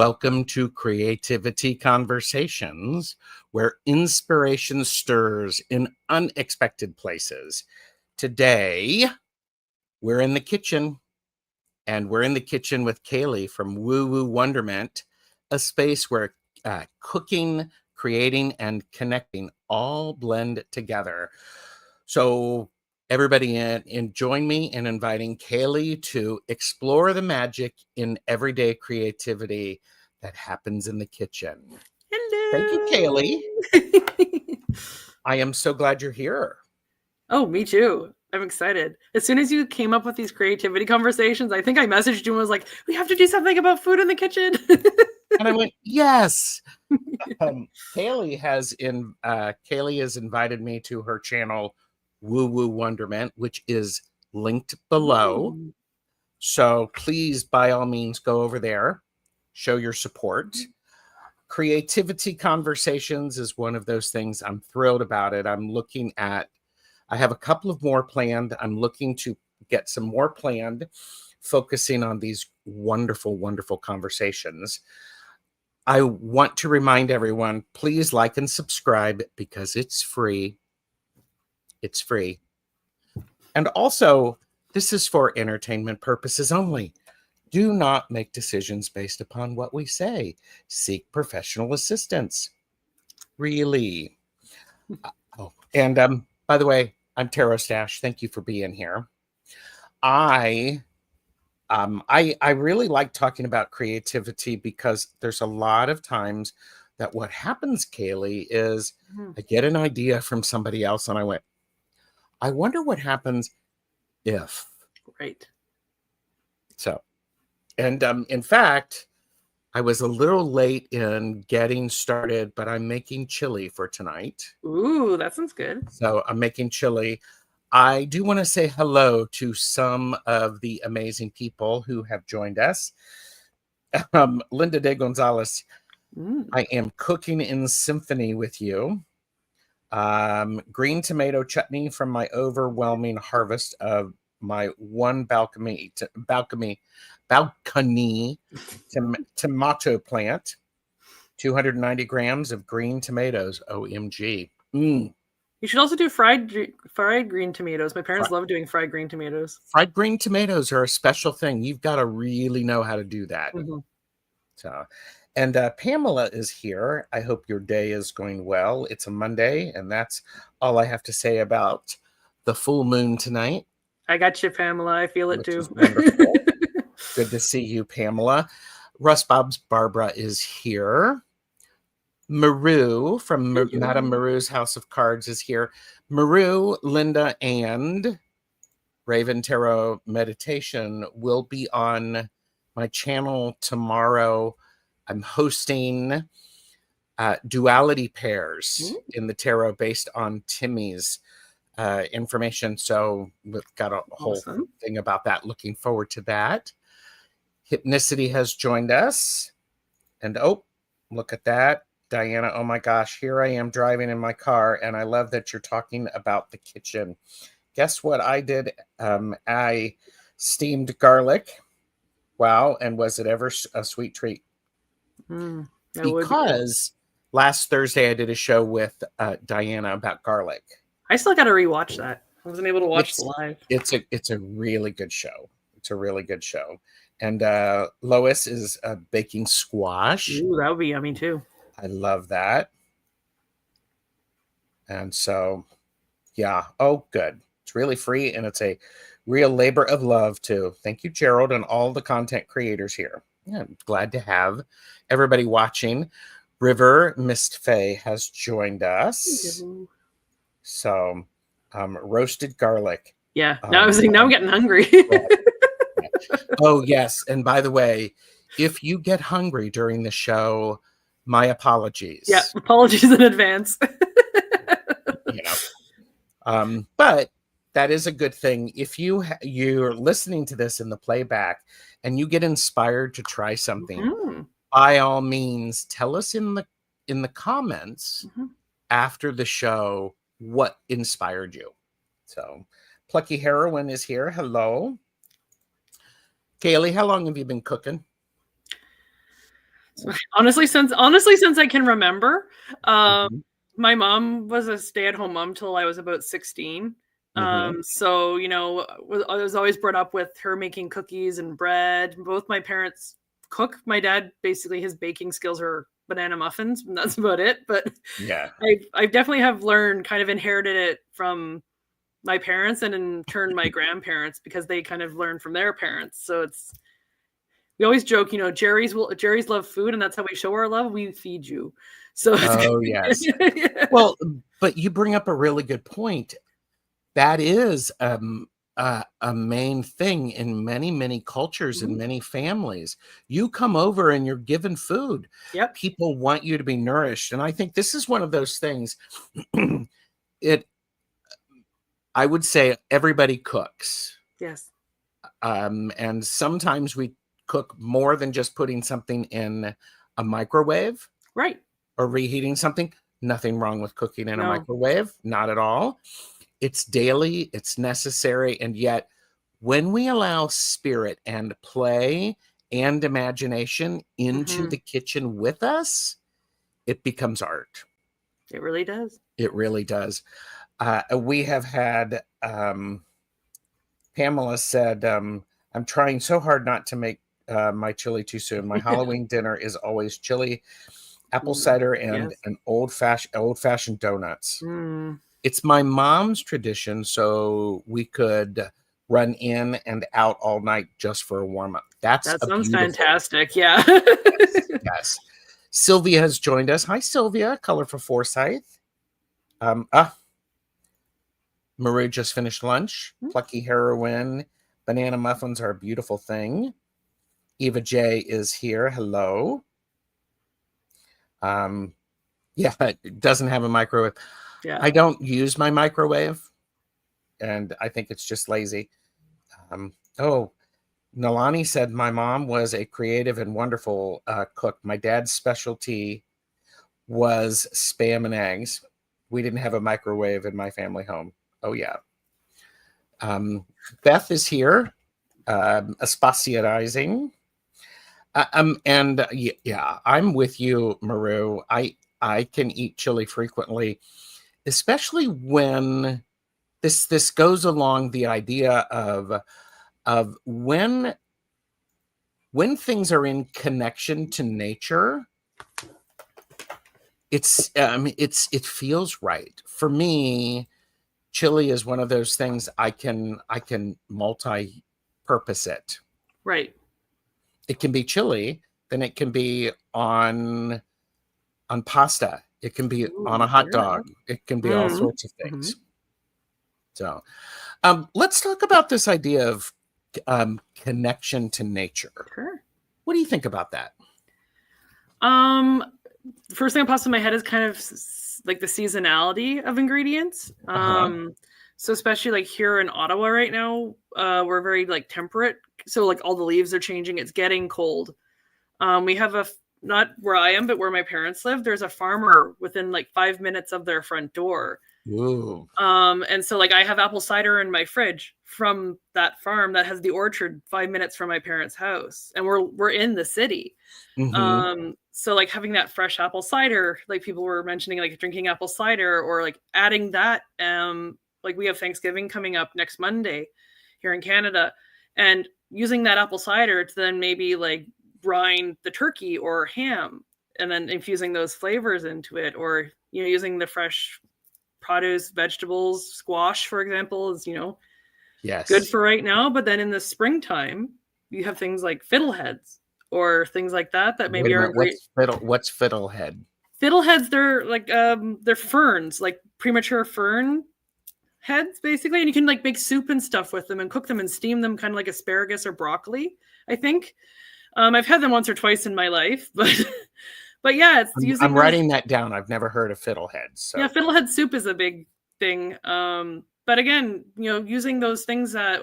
Welcome to Creativity Conversations, where inspiration stirs in unexpected places. Today, we're in the kitchen, and we're in the kitchen with Caleigh from Woo Woo Wonderment, a space where cooking, creating, and connecting all blend together. So everybody join me in inviting Caleigh to explore the magic in everyday creativity that happens in the kitchen. Hello. Thank you, Caleigh. I am so glad you're here. Oh, me too. I'm excited. As soon as you came up with these creativity conversations, I think I messaged you and was like, we have to do something about food in the kitchen. And I went, yes. Caleigh has invited me to her channel, Woo Woo Wonderment, which is linked below. Ooh. So please, by all means, go over there, show your support. Creativity Conversations is one of those things. I'm thrilled about it. I have a couple of more planned. I'm looking to get some more planned, focusing on these wonderful, wonderful conversations. I want to remind everyone, please like and subscribe because it's free. It's free. And also, this is for entertainment purposes only. Do not make decisions based upon what we say. Seek professional assistance. Really. And by the way, I'm TarotStache. Thank you for being here. I really like talking about creativity because there's a lot of times that what happens, Caleigh, is I get an idea from somebody else and I wonder what happens if. Right. So, and in fact, I was a little late in getting started, but I'm making chili for tonight. Ooh, that sounds good. So I'm making chili. I do want to say hello to some of the amazing people who have joined us. Linda de Gonzalez, I am cooking in symphony with you. Green tomato chutney from my overwhelming harvest of my one balcony tomato plant. 290 grams of green tomatoes. OMG. You should also do fried green tomatoes. My parents love doing fried green tomatoes. Fried green tomatoes are a special thing. You've got to really know how to do that. So, and Pamela is here. I hope your day is going well. It's a Monday, and that's all I have to say about the full moon tonight. I got you, Pamela. I feel it too. Wonderful. Good to see you, Pamela. Russ Bob's Barbara is here. Maru from Madame Maru's House of Cards is here. Maru, Linda, and Raven Tarot Meditation will be on my channel tomorrow. I'm hosting duality pairs in the tarot based on Timmy's information. So we've got a whole thing about that. Looking forward to that. Hypnicity has joined us. And oh, look at that. Diana, oh my gosh, here I am driving in my car, and I love that you're talking about the kitchen. Guess what I did? I steamed garlic. Wow, and was it ever a sweet treat? Because last Thursday I did a show with Diana about garlic. I still got to rewatch that. I wasn't able to watch the live. It's a really good show. It's a really good show. And Lois is baking squash. Ooh, that would be yummy too. I love that. And so, yeah. Oh, good. It's really free, and it's a real labor of love too. Thank you, Gerald, and all the content creators here. Yeah, I'm glad to have everybody watching. River Mist Faye has joined us. So, roasted garlic. Yeah. Now I'm getting hungry. Oh, yes. And by the way, if you get hungry during the show, my apologies. Yeah, apologies in advance. But that is a good thing. If you're listening to this in the playback and you get inspired to try something, by all means, tell us in the comments after the show what inspired you. So, Plucky Heroine is here. Hello. Caleigh, how long have you been cooking? Honestly, since I can remember, Mhm. my mom was a stay-at-home mom till I was about 16. Mhm. So, I was always brought up with her making cookies and bread. Both my parents cook. My dad, basically, his baking skills are banana muffins, and that's about it. But Yeah. I definitely have learned, kind of inherited it from my parents, and in turn my grandparents, because they kind of learned from their parents. So we always joke, Jerry's love food, and that's how we show our love. We feed you. So Oh, yes. yeah. Well, but you bring up a really good point. That is a main thing in many, many cultures and Mhm. many families. You come over and you're given food. Yep. People want you to be nourished. And I think this is one of those things. it I would say everybody cooks. Yes. And sometimes we cook more than just putting something in a microwave Right. or reheating something. Nothing wrong with cooking in a No. microwave, not at all. It's daily, it's necessary, and yet when we allow spirit and play and imagination into Mhm. the kitchen with us, it becomes art. It really does. It really does. We have had Pamela said, I'm trying so hard not to make my chili too soon. My Halloween dinner is always chili, apple Mm. cider, and Yes. an old fashioned donuts. Mm. It's my mom's tradition, so we could run in and out all night just for a warm up. That's That a sounds beautiful. fantastic. Yeah. Yes, yes. Sylvia has joined us. Hi, Sylvia. Color for Forsyth. Um, ah, Marie just finished lunch. Plucky heroine. Banana muffins are a beautiful thing. Eva J is here. Hello. Yeah, it doesn't have a microwave. Yeah. I don't use my microwave, and I think it's just lazy. Oh, Nalani said my mom was a creative and wonderful cook. My dad's specialty was spam and eggs. We didn't have a microwave in my family home. Oh, yeah. Beth is here, aspasiarizing. And yeah, I'm with you, Maru. I can eat chili frequently, especially when this goes along the idea of when things are in connection to nature. It feels right for me. Chili is one of those things I can multi-purpose it. Right. It can be chili, then it can be on pasta. It can be on a Ooh, hot yeah. dog. It can be all Mm. sorts of Mhm. things. So, let's talk about this idea of connection to nature. Sure. What do you think about that? Um, First thing that pops in my head is kind of like the seasonality of ingredients. Uh-huh. So especially like here in Ottawa right now, we're very like temperate. So like all the leaves are changing. It's getting cold. We have not where I am, but where my parents live. There's a farmer within like 5 minutes of their front door. Ooh. And so like I have apple cider in my fridge from that farm that has the orchard 5 minutes from my parents' house, and we're in the city. Mm-hmm. So like having that fresh apple cider, like people were mentioning, like drinking apple cider or like adding that. Like we have Thanksgiving coming up next Monday here in Canada, and using that apple cider to then maybe like brine the turkey or ham, and then infusing those flavors into it, or using the fresh produce, vegetables, squash, for example, is good Yes. for right now. But then in the springtime, you have things like fiddleheads or things like that Wait maybe a are minute. great. What's fiddlehead? Fiddleheads, they're like they're ferns, like premature fern heads, basically, and you can like make soup and stuff with them and cook them and steam them, kind of like asparagus or broccoli, I think. I've had them once or twice in my life, but but yeah, it's I'm using those. writing that down. I've never heard of fiddlehead. Yeah, So fiddlehead soup is a big thing. But again, using those things that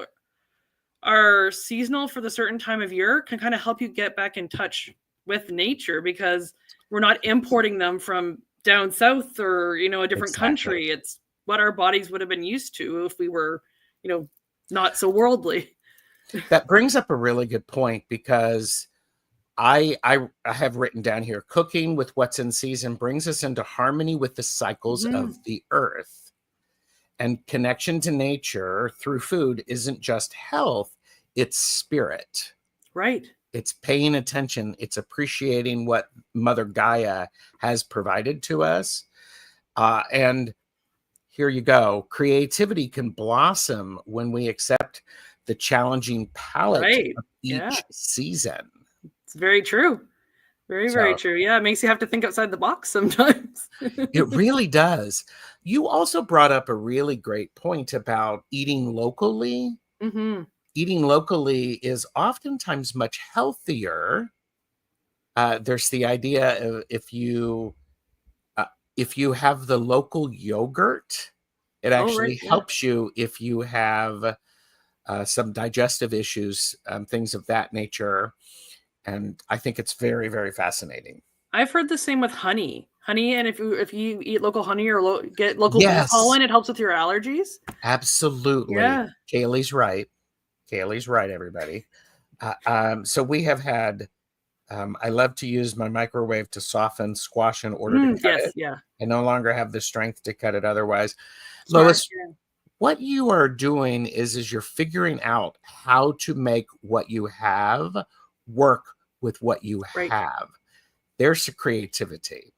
are seasonal for the certain time of year can kind of help you get back in touch with nature, because we're not importing them from down south or a different exactly. country. It's what our bodies would have been used to if we were you know not so worldly. That brings up a really good point because I have written down here, cooking with what's in season brings us into harmony with the cycles of the earth. And connection to nature through food isn't just health, it's spirit. Right. It's paying attention. It's appreciating what Mother Gaia has provided to us. And here you go. Creativity can blossom when we accept the challenging palette of each season. It's very true. Very true. Yeah, it makes you have to think outside the box sometimes. It really does. You also brought up a really great point about eating locally. Eating locally is oftentimes much healthier. There's the idea of if you have the local yogurt, it actually helps you if you have some digestive issues, things of that nature. And I think it's very, very fascinating. I've heard the same with honey. Honey, and if you eat local honey or get local bee pollen, it helps with your allergies. Absolutely. Yeah. Kaylee's right. Kaylee's right, everybody. So we have had, I love to use my microwave to soften squash in order to cut it. Yeah. I no longer have the strength to cut it otherwise. Smart, Lois, what you are doing is you're figuring out how to make what you have work with what you have. There's the creativity.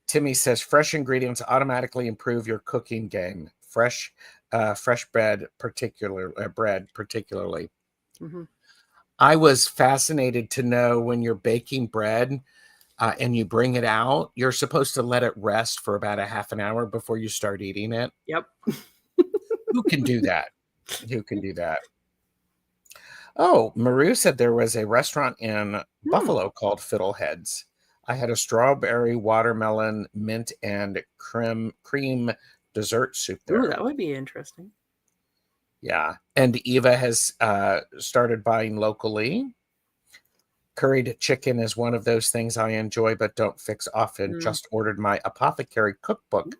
Timmy says fresh ingredients automatically improve your cooking game. Fresh bread, particularly. I was fascinated to know when you're baking bread and you bring it out, you're supposed to let it rest for about a half an hour before you start eating it. Yep. Who can do that? Who can do that? Oh, Maru said there was a restaurant in Buffalo called Fiddleheads. I had a strawberry, watermelon, mint, and cream dessert soup there. Ooh, that would be interesting. Yeah. And Eva has started buying locally. Curried chicken is one of those things I enjoy but don't fix often. Just ordered my apothecary cookbook.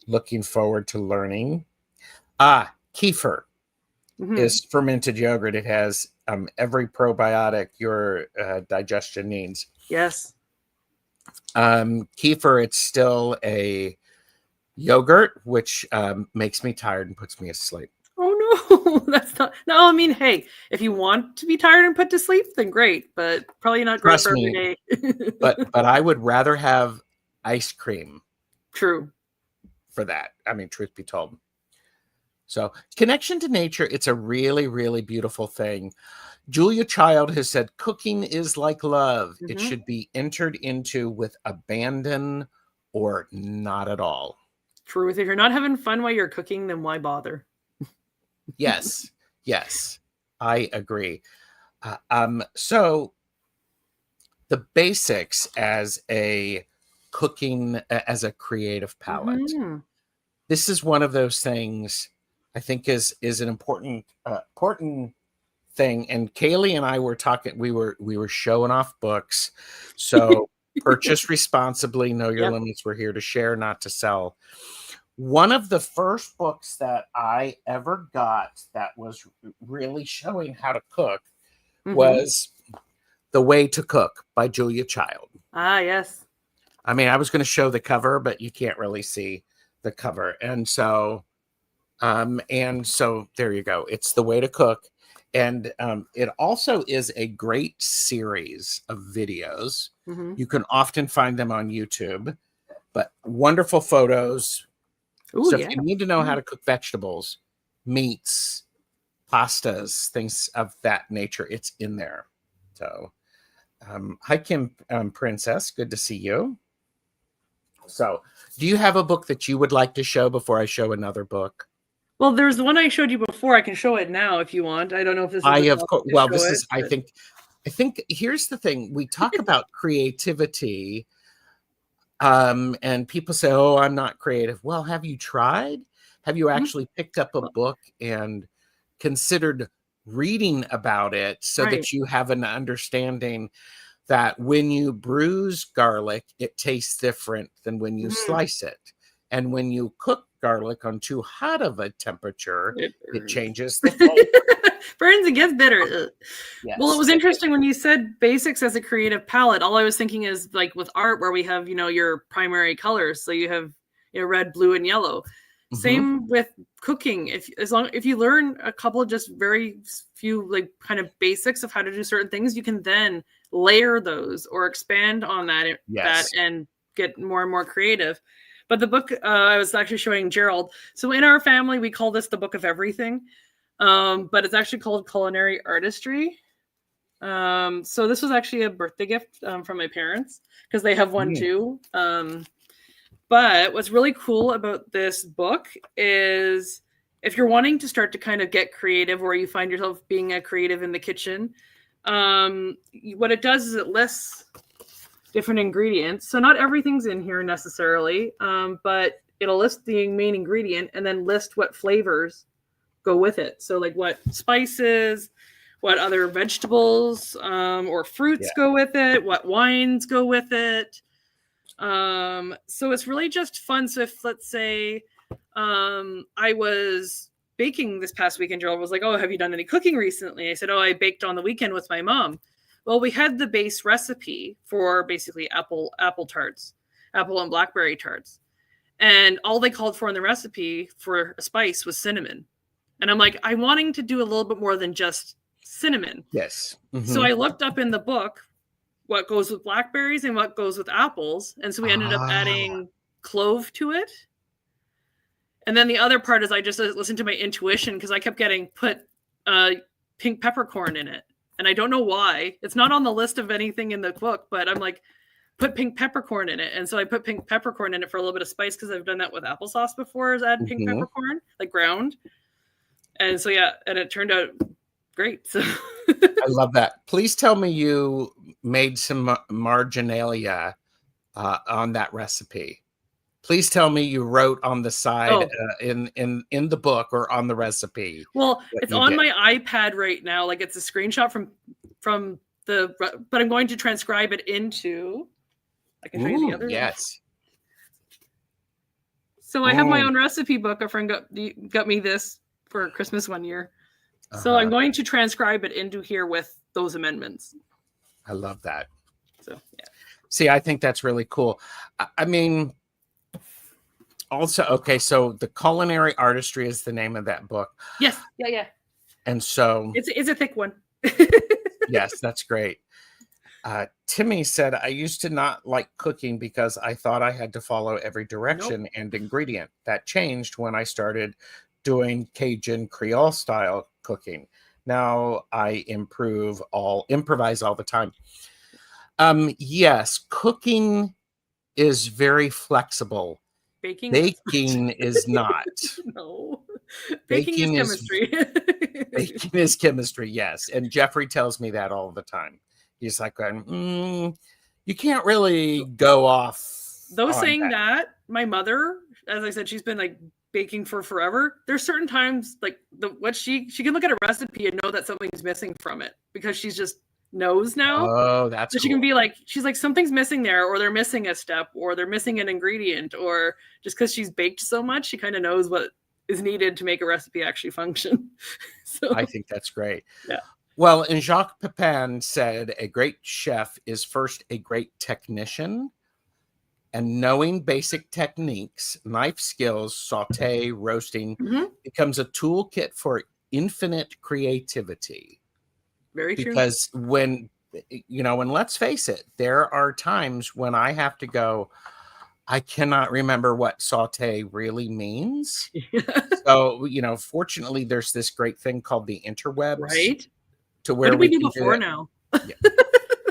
Looking forward to learning. Kefir is fermented yogurt. It has every probiotic your digestion needs. Yes. Kefir, it's still a yogurt, which makes me tired and puts me asleep. Oh no, that's not. No, I mean, hey, if you want to be tired and put to sleep, then great, but probably not great for every day. but I would rather have ice cream. True. For that, I mean, truth be told. So, connection to nature, it's a really, really beautiful thing. Julia Child has said, cooking is like love. It should be entered into with abandon or not at all. Truth. If you're not having fun while you're cooking, then why bother? Yes, I agree. So the basics as a cooking, as a creative palette. This is one of those things I think is an important thing. And Kayleigh and I were talking, we were showing off books. So purchase responsibly, know your limits. We're here to share, not to sell. One of the first books that I ever got that was really showing how to cook was The Way to Cook by Julia Child. Ah, yes. I mean, I was going to show the cover, but you can't really see the cover. And so there you go. It's The Way to Cook. And it also is a great series of videos. You can often find them on YouTube, but wonderful photos. Ooh, so if you need to know how to cook vegetables, meats, pastas, things of that nature, it's in there. So, hi, Kim Princess. Good to see you. So, do you have a book that you would like to show before I show another book? Well, there's the one I showed you before. I can show it now if you want. I don't know if this is. I think here's the thing. We talk about creativity. And people say, oh, I'm not creative. Well, have you tried? Have you actually picked up a book and considered reading about it so that you have an understanding that when you bruise garlic, it tastes different than when you slice it. And when you cook garlic on too hot of a temperature, it burns. changes the flavor. Burns and gets bitter. Yes. Well, it was interesting when you said basics as a creative palette. All I was thinking is like with art, where we have, your primary colors. So you have, red, blue, and yellow. Mm-hmm. Same with cooking. If you learn a couple of just very few like kind of basics of how to do certain things, you can then layer those or expand on that, that and get more and more creative. But the book I was actually showing Gerald. So in our family, we call this the book of everything. But it's actually called Culinary Artistry. So this was actually a birthday gift from my parents because they have one too. But what's really cool about this book is if you're wanting to start to kind of get creative, or you find yourself being a creative in the kitchen, what it does is it lists different ingredients. So not everything's in here necessarily, but it'll list the main ingredient and then list what flavors go with it. So like what spices, what other vegetables or fruits go with it, what wines go with it. So it's really just fun. So if, let's say, I was baking this past weekend, Gerald was like, oh, have you done any cooking recently? I said, oh, I baked on the weekend with my mom. Well, we had the base recipe for basically apple tarts, apple and blackberry tarts. And all they called for in the recipe for a spice was cinnamon. And I'm like, I'm wanting to do a little bit more than just cinnamon. Yes. Mm-hmm. So I looked up in the book what goes with blackberries and what goes with apples. And so we ended up adding clove to it. And then the other part is I just listened to my intuition because I kept getting put pink peppercorn in it. And I don't know why. It's not on the list of anything in the book, but I'm like, put pink peppercorn in it. And so I put pink peppercorn in it for a little bit of spice because I've done that with applesauce before, is add pink peppercorn, like ground. And so, and it turned out great. So I love that. Please tell me you made some marginalia on that recipe. Please tell me you wrote on the side in the book or on the recipe. Well, it's on my iPad right now. Like it's a screenshot from the, but I'm going to transcribe it into. I can show you the other. Yes. So I have my own recipe book. A friend got me this for Christmas one year. So I'm going to transcribe it into here with those amendments. I love that. So yeah. See, I think that's really cool. I mean, also, okay, so the Culinary Artistry is the name of that book. Yes. Yeah. And so it's a thick one. Yes, that's great. Timmy said, I used to not like cooking because I thought I had to follow every direction and ingredient. That changed when I started doing Cajun Creole style cooking. Now I improvise all the time. Yes, cooking is very flexible. Baking is not. No. Baking is chemistry. Baking is chemistry, yes. And Jeffrey tells me that all the time. He's like, you can't really go off. Though saying that, my mother, as I said, she's been like baking for forever. There's certain times like she can look at a recipe and know that something's missing from it because she's just knows now. Oh, that's so she can be like, she's like, something's missing there, or they're missing a step, or they're missing an ingredient, or just because she's baked so much, she kind of knows what is needed to make a recipe actually function. So I think that's great. Yeah. Well, and Jacques Pepin said a great chef is first a great technician, and knowing basic techniques, knife skills, saute, roasting, becomes a toolkit for infinite creativity. Very true. Because when let's face it, there are times when I have to go, I cannot remember what saute really means. So, fortunately, there's this great thing called the interwebs. Right. To where what did we do before now? Yeah.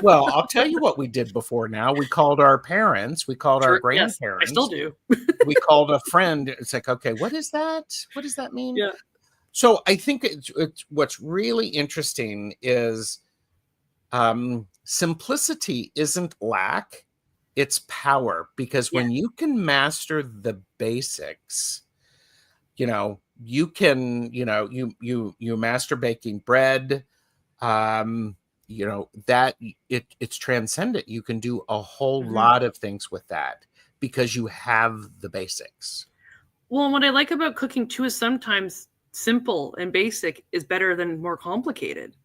Well, I'll tell you what we did before now. We called our parents. We called our grandparents. Yes, I still do. We called a friend. It's like, okay, what is that? What does that mean? Yeah. So I think it's what's really interesting is simplicity isn't lack, it's power. Because when you can master the basics, you can, you master baking bread, that it's transcendent. You can do a whole lot of things with that because you have the basics. Well, what I like about cooking too is sometimes simple and basic is better than more complicated.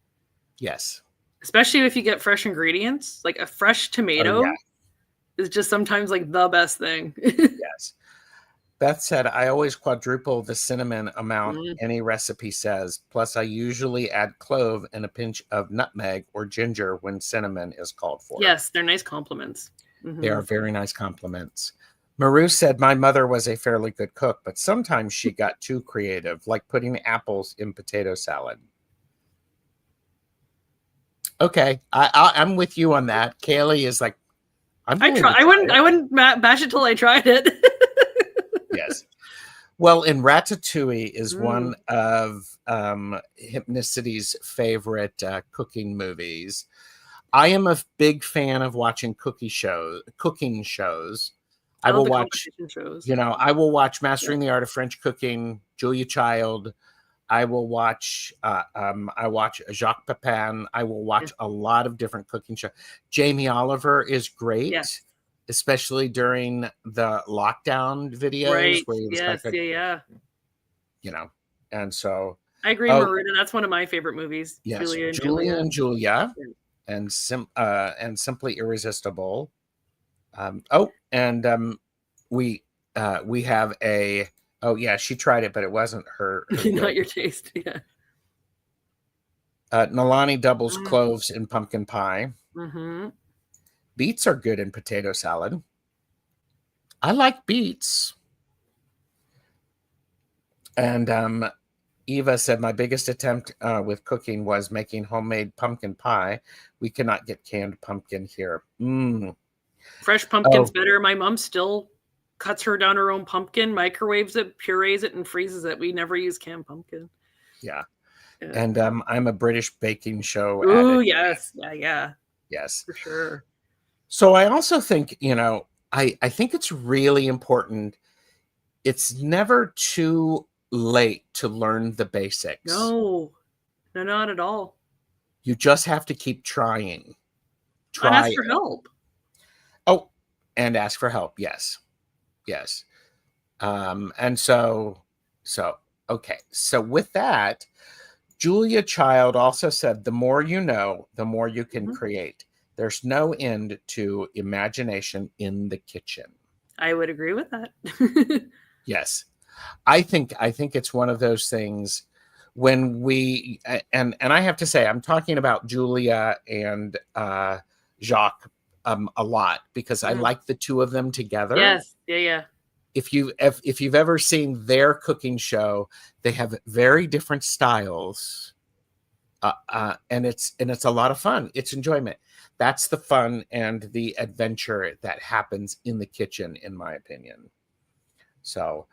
Yes. Especially if you get fresh ingredients, like a fresh Oh, yeah. tomato is just sometimes like the best thing. Yes. Beth said, I always quadruple the cinnamon amount any recipe says. Plus, I usually add clove and a pinch of nutmeg or ginger when cinnamon is called for. Yes, they're nice compliments. They are very nice compliments. Maru said, my mother was a fairly good cook, but sometimes she got too creative, like putting apples in potato salad. Okay, I'm with you on that. Caleigh is like, I wouldn't bash it till I tried it. Yes. Well, in Ratatouille is one of Hypnicity's favorite cooking movies. I am a big fan of watching cooking shows. I will watch shows. I will watch Mastering the Art of French Cooking, Julia Child. I will watch I watch Jacques Pepin. I will watch a lot of different cooking shows. Jamie Oliver is great. Yes. Especially during the lockdown videos, right? Where he was yes, like and so I agree, Maruda. That's one of my favorite movies. Yes, Julia and Julia, and Simply Irresistible. We have a she tried it, but it wasn't her not your taste. Yeah. Nalani doubles cloves in pumpkin pie. Beets are good in potato salad. I like beets. And Eva said, my biggest attempt with cooking was making homemade pumpkin pie. We cannot get canned pumpkin here. Fresh pumpkin's better. My mom still cuts down her own pumpkin, microwaves it, purees it, and freezes it. We never use canned pumpkin. Yeah. And I'm a British baking show addict. Yes. Yeah. Yes. For sure. So I also think, I think it's really important. It's never too late to learn the basics. No, not at all. You just have to keep trying. And ask for help. Oh, and ask for help. Yes. And so okay. So with that, Julia Child also said, the more you know, the more you can create. There's no end to imagination in the kitchen. I would agree with that. Yes. I think it's one of those things when we, and I have to say, I'm talking about Julia and Jacques a lot because I like the two of them together. Yes. Yeah. If you've ever seen their cooking show, they have very different styles. And it's a lot of fun. It's enjoyment. That's the fun and the adventure that happens in the kitchen, in my opinion. So,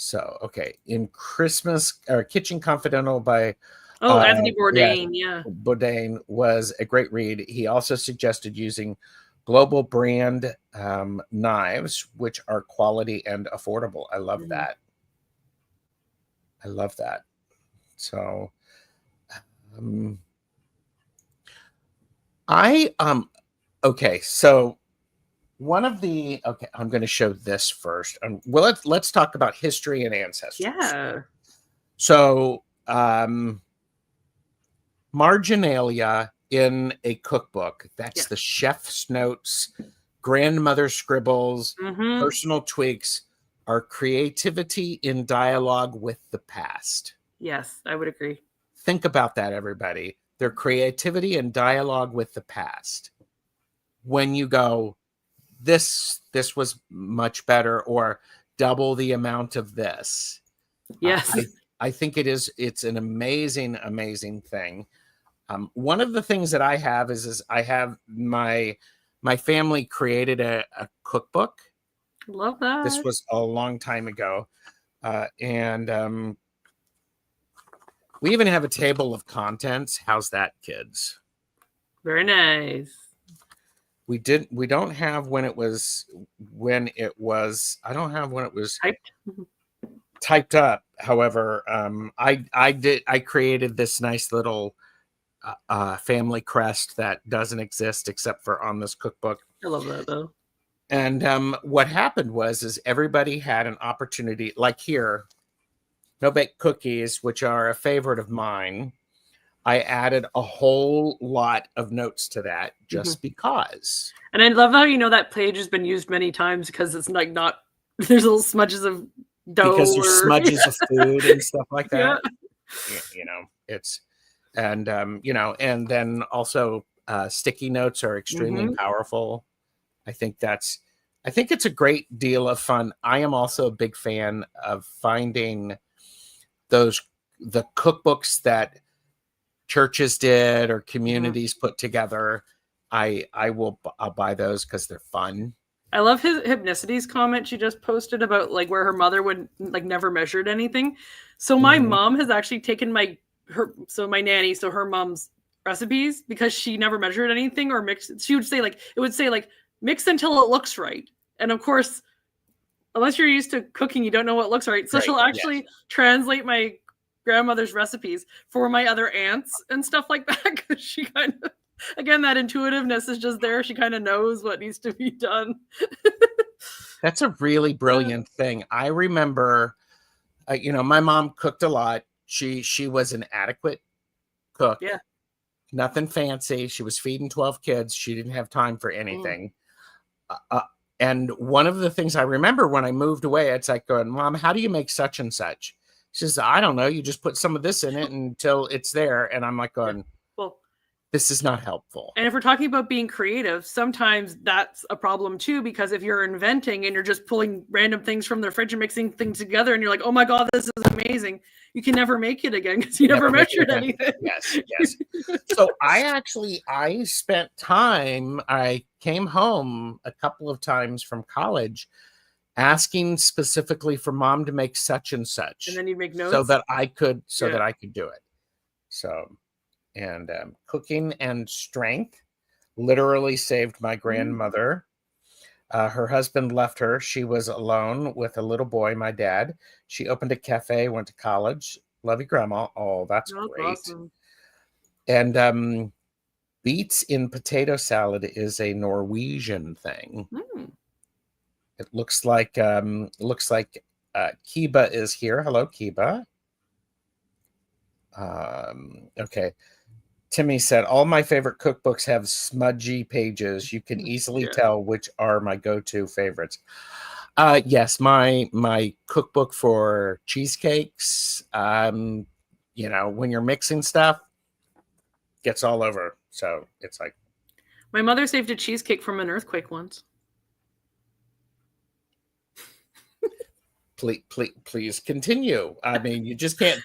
okay. In Christmas or Kitchen Confidential by Anthony Bourdain, Bourdain was a great read. He also suggested using global brand knives, which are quality and affordable. I love that. So okay, so one of the I'm going to show this first. Well, let's talk about history and ancestors. Yeah. So marginalia in a cookbook, that's the chef's notes, grandmother scribbles, personal tweaks, are creativity in dialogue with the past. Yes, I would agree. Think about that, everybody. Their creativity and dialogue with the past. When you go, this was much better, or double the amount of this. Yes. I think it's an amazing thing. One of the things that I have is I have my family created a cookbook. Love that. This was a long time ago. And we even have a table of contents. How's that, kids? Very nice. We don't have when it was I don't have when it was typed up. However, I created this nice little family crest that doesn't exist except for on this cookbook. I love that though. And what happened is everybody had an opportunity, like here, no-bake cookies, which are a favorite of mine. I added a whole lot of notes to that just because. And I love how that page has been used many times because it's like not there's little smudges of dough because there's smudges of food and stuff like that. It's and then also sticky notes are extremely powerful. I think it's a great deal of fun. I am also a big fan of finding the cookbooks that churches did or communities put together. I'll buy those because they're fun. I love his Hypnicity's comment she just posted about like where her mother would like never measured anything. So my mom has actually taken my nanny, so her mom's recipes, because she never measured anything or mixed. She would say like mix until it looks right. And of course, unless you're used to cooking, you don't know what looks right. So she'll actually translate my grandmother's recipes for my other aunts and stuff like that, because she kind of, again, that intuitiveness is just there. She kind of knows what needs to be done. That's a really brilliant thing. I remember, my mom cooked a lot. She was an adequate cook. Yeah. Nothing fancy. She was feeding 12 kids. She didn't have time for anything. And one of the things I remember when I moved away, it's like going, Mom, how do you make such and such? She says, I don't know. You just put some of this in it until it's there. And I'm like going, well, this is not helpful. And if we're talking about being creative, sometimes that's a problem too, because if you're inventing and you're just pulling random things from the fridge and mixing things together and you're like, oh my God, this is amazing, you can never make it again because you never measured anything. Yes. So I spent time, I came home a couple of times from college asking specifically for Mom to make such and such. And then you'd make notes? So that I could do it. So, and cooking and strength literally saved my grandmother. Her husband left her. She was alone with a little boy, my dad. She opened a cafe, went to college. Love you, Grandma. Oh, that's great. Awesome. And beets in potato salad is a Norwegian thing. It looks like Kiba is here. Hello, Kiba. Okay. Timmy said, all my favorite cookbooks have smudgy pages. You can easily tell which are my go-to favorites. Yes, my cookbook for cheesecakes, when you're mixing stuff, gets all over. So it's like. My mother saved a cheesecake from an earthquake once. Please continue. I mean, you just can't.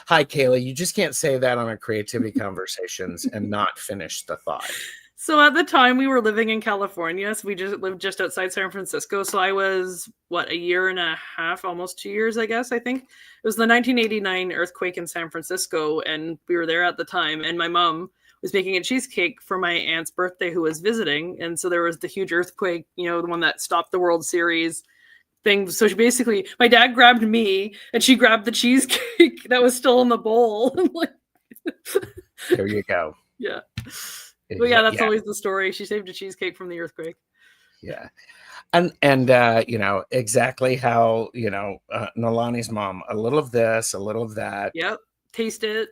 Hi, Kayla. You just can't say that on our creativity conversations and not finish the thought. So at the time we were living in California, so we just lived just outside San Francisco. So I was, a year and a half, almost 2 years, I guess. I think it was the 1989 earthquake in San Francisco, and we were there at the time. And my mom was making a cheesecake for my aunt's birthday, who was visiting. And so there was the huge earthquake, the one that stopped the World Series thing. So my dad grabbed me and she grabbed the cheesecake that was still in the bowl. There you go. Yeah. But yeah, that's always the story. She saved a cheesecake from the earthquake. Yeah. And exactly how, Nalani's mom, a little of this, a little of that. Yep. Taste it.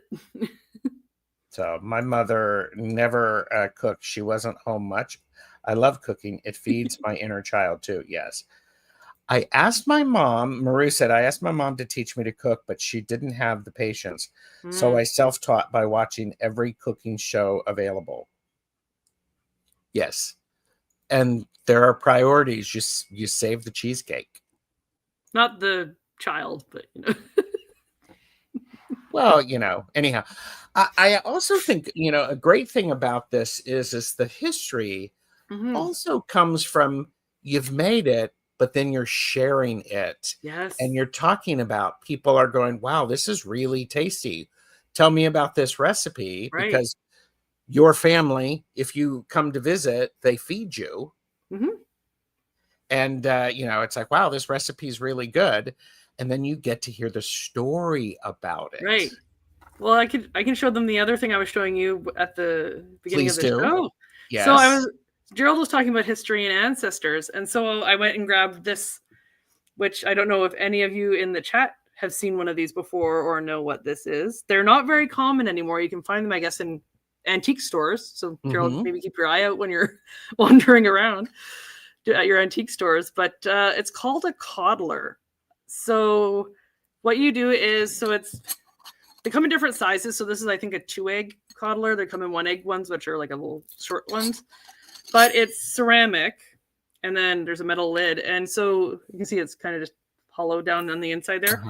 So my mother never cooked. She wasn't home much. I love cooking. It feeds my inner child too. Yes. I asked my mom, Marie said, I asked my mom to teach me to cook, but she didn't have the patience. So I self-taught by watching every cooking show available. Yes. And there are priorities. You save the cheesecake. Not the child, but Well, anyhow, I also think, a great thing about this is the history also comes from you've made it, but then you're sharing it. Yes. And you're talking about, people are going, wow, this is really tasty. Tell me about this recipe. Right. Because your family, if you come to visit, they feed you. And, it's like, wow, this recipe is really good. And then you get to hear the story about it. Right. Well, I can show them the other thing I was showing you at the beginning of the show. Yes. Gerald was talking about history and ancestors, and so I went and grabbed this, which I don't know if any of you in the chat have seen one of these before or know what this is. They're not very common anymore. You can find them, I guess, in antique stores. So Gerald, maybe keep your eye out when you're wandering around at your antique stores. But it's called a coddler. So what you do is, they come in different sizes. So this is, I think, a 2-egg coddler. They come in 1-egg ones, which are like a little short ones. But it's ceramic, and then there's a metal lid. And so you can see it's kind of just hollow down on the inside there.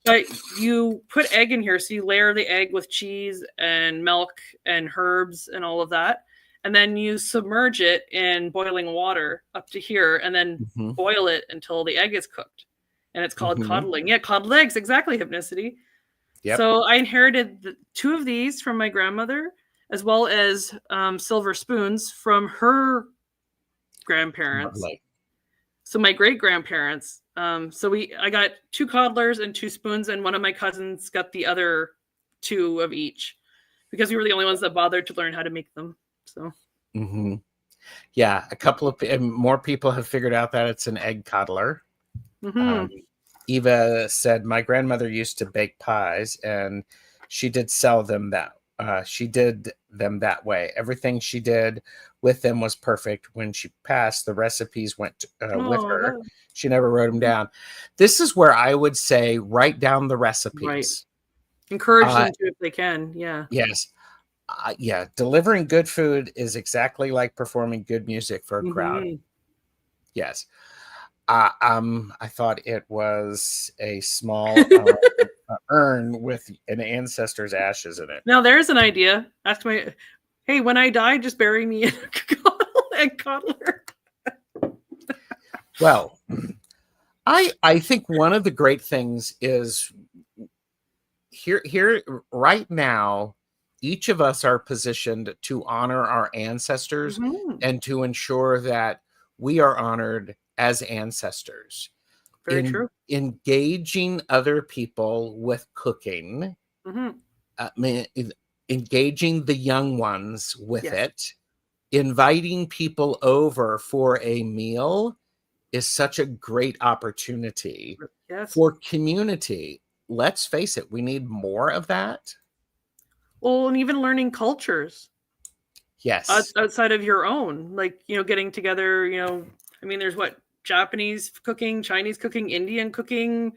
But you put egg in here. So you layer the egg with cheese and milk and herbs and all of that. And then you submerge it in boiling water up to here, and then boil it until the egg is cooked. And it's called coddling. Yeah, coddled eggs, exactly, Hypnicity. Yep. So I inherited 2 of these from my grandmother, as well as silver spoons from her grandparents. Lovely. So my great-grandparents. I got 2 coddlers and 2 spoons, and one of my cousins got the other 2 of each, because we were the only ones that bothered to learn how to make them. So. Yeah, a couple of more people have figured out that it's an egg coddler. Eva said, my grandmother used to bake pies, and she did sell them that way. Everything she did with them was perfect. When she passed, the recipes went with her. She never wrote them down. This is where I would say write down the recipes. Right. Encourage them to if they can. Yeah. Yes. Yeah. Delivering good food is exactly like performing good music for a crowd. Yes. I thought it was a small urn with an ancestor's ashes in it. Now there's an idea. Ask my, hey, when I die, just bury me in a egg coddler. Well, I think one of the great things is here right now, each of us are positioned to honor our ancestors and to ensure that we are honored as ancestors. Very true. Engaging other people with cooking, engaging the young ones with it, inviting people over for a meal is such a great opportunity for community. Let's face it, we need more of that. Well, and even learning cultures. Yes. Outside of your own, like, getting together, there's Japanese cooking, Chinese cooking, Indian cooking.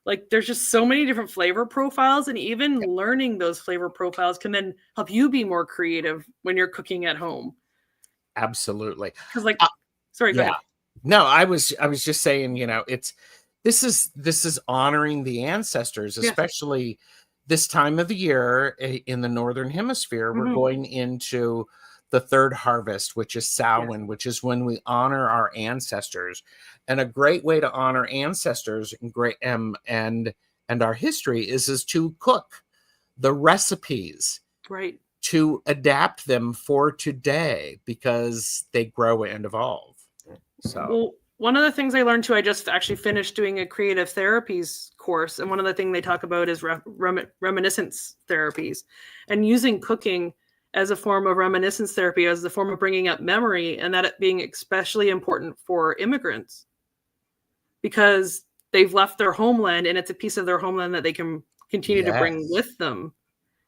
Like, there's just so many different flavor profiles, and even learning those flavor profiles can then help you be more creative when you're cooking at home. Absolutely. Because sorry, go ahead. No, I was just saying, this is honoring the ancestors, especially this time of the year in the Northern Hemisphere. We're going into the third harvest, which is Samhain, which is when we honor our ancestors. And a great way to honor ancestors and our history is to cook the recipes, right, to adapt them for today, because they grow and evolve. So one of the things I learned too, I just actually finished doing a creative therapies course, and one of the things they talk about is reminiscence therapies, and using cooking as a form of reminiscence therapy, as a form of bringing up memory, and that it being especially important for immigrants because they've left their homeland, and it's a piece of their homeland that they can continue to bring with them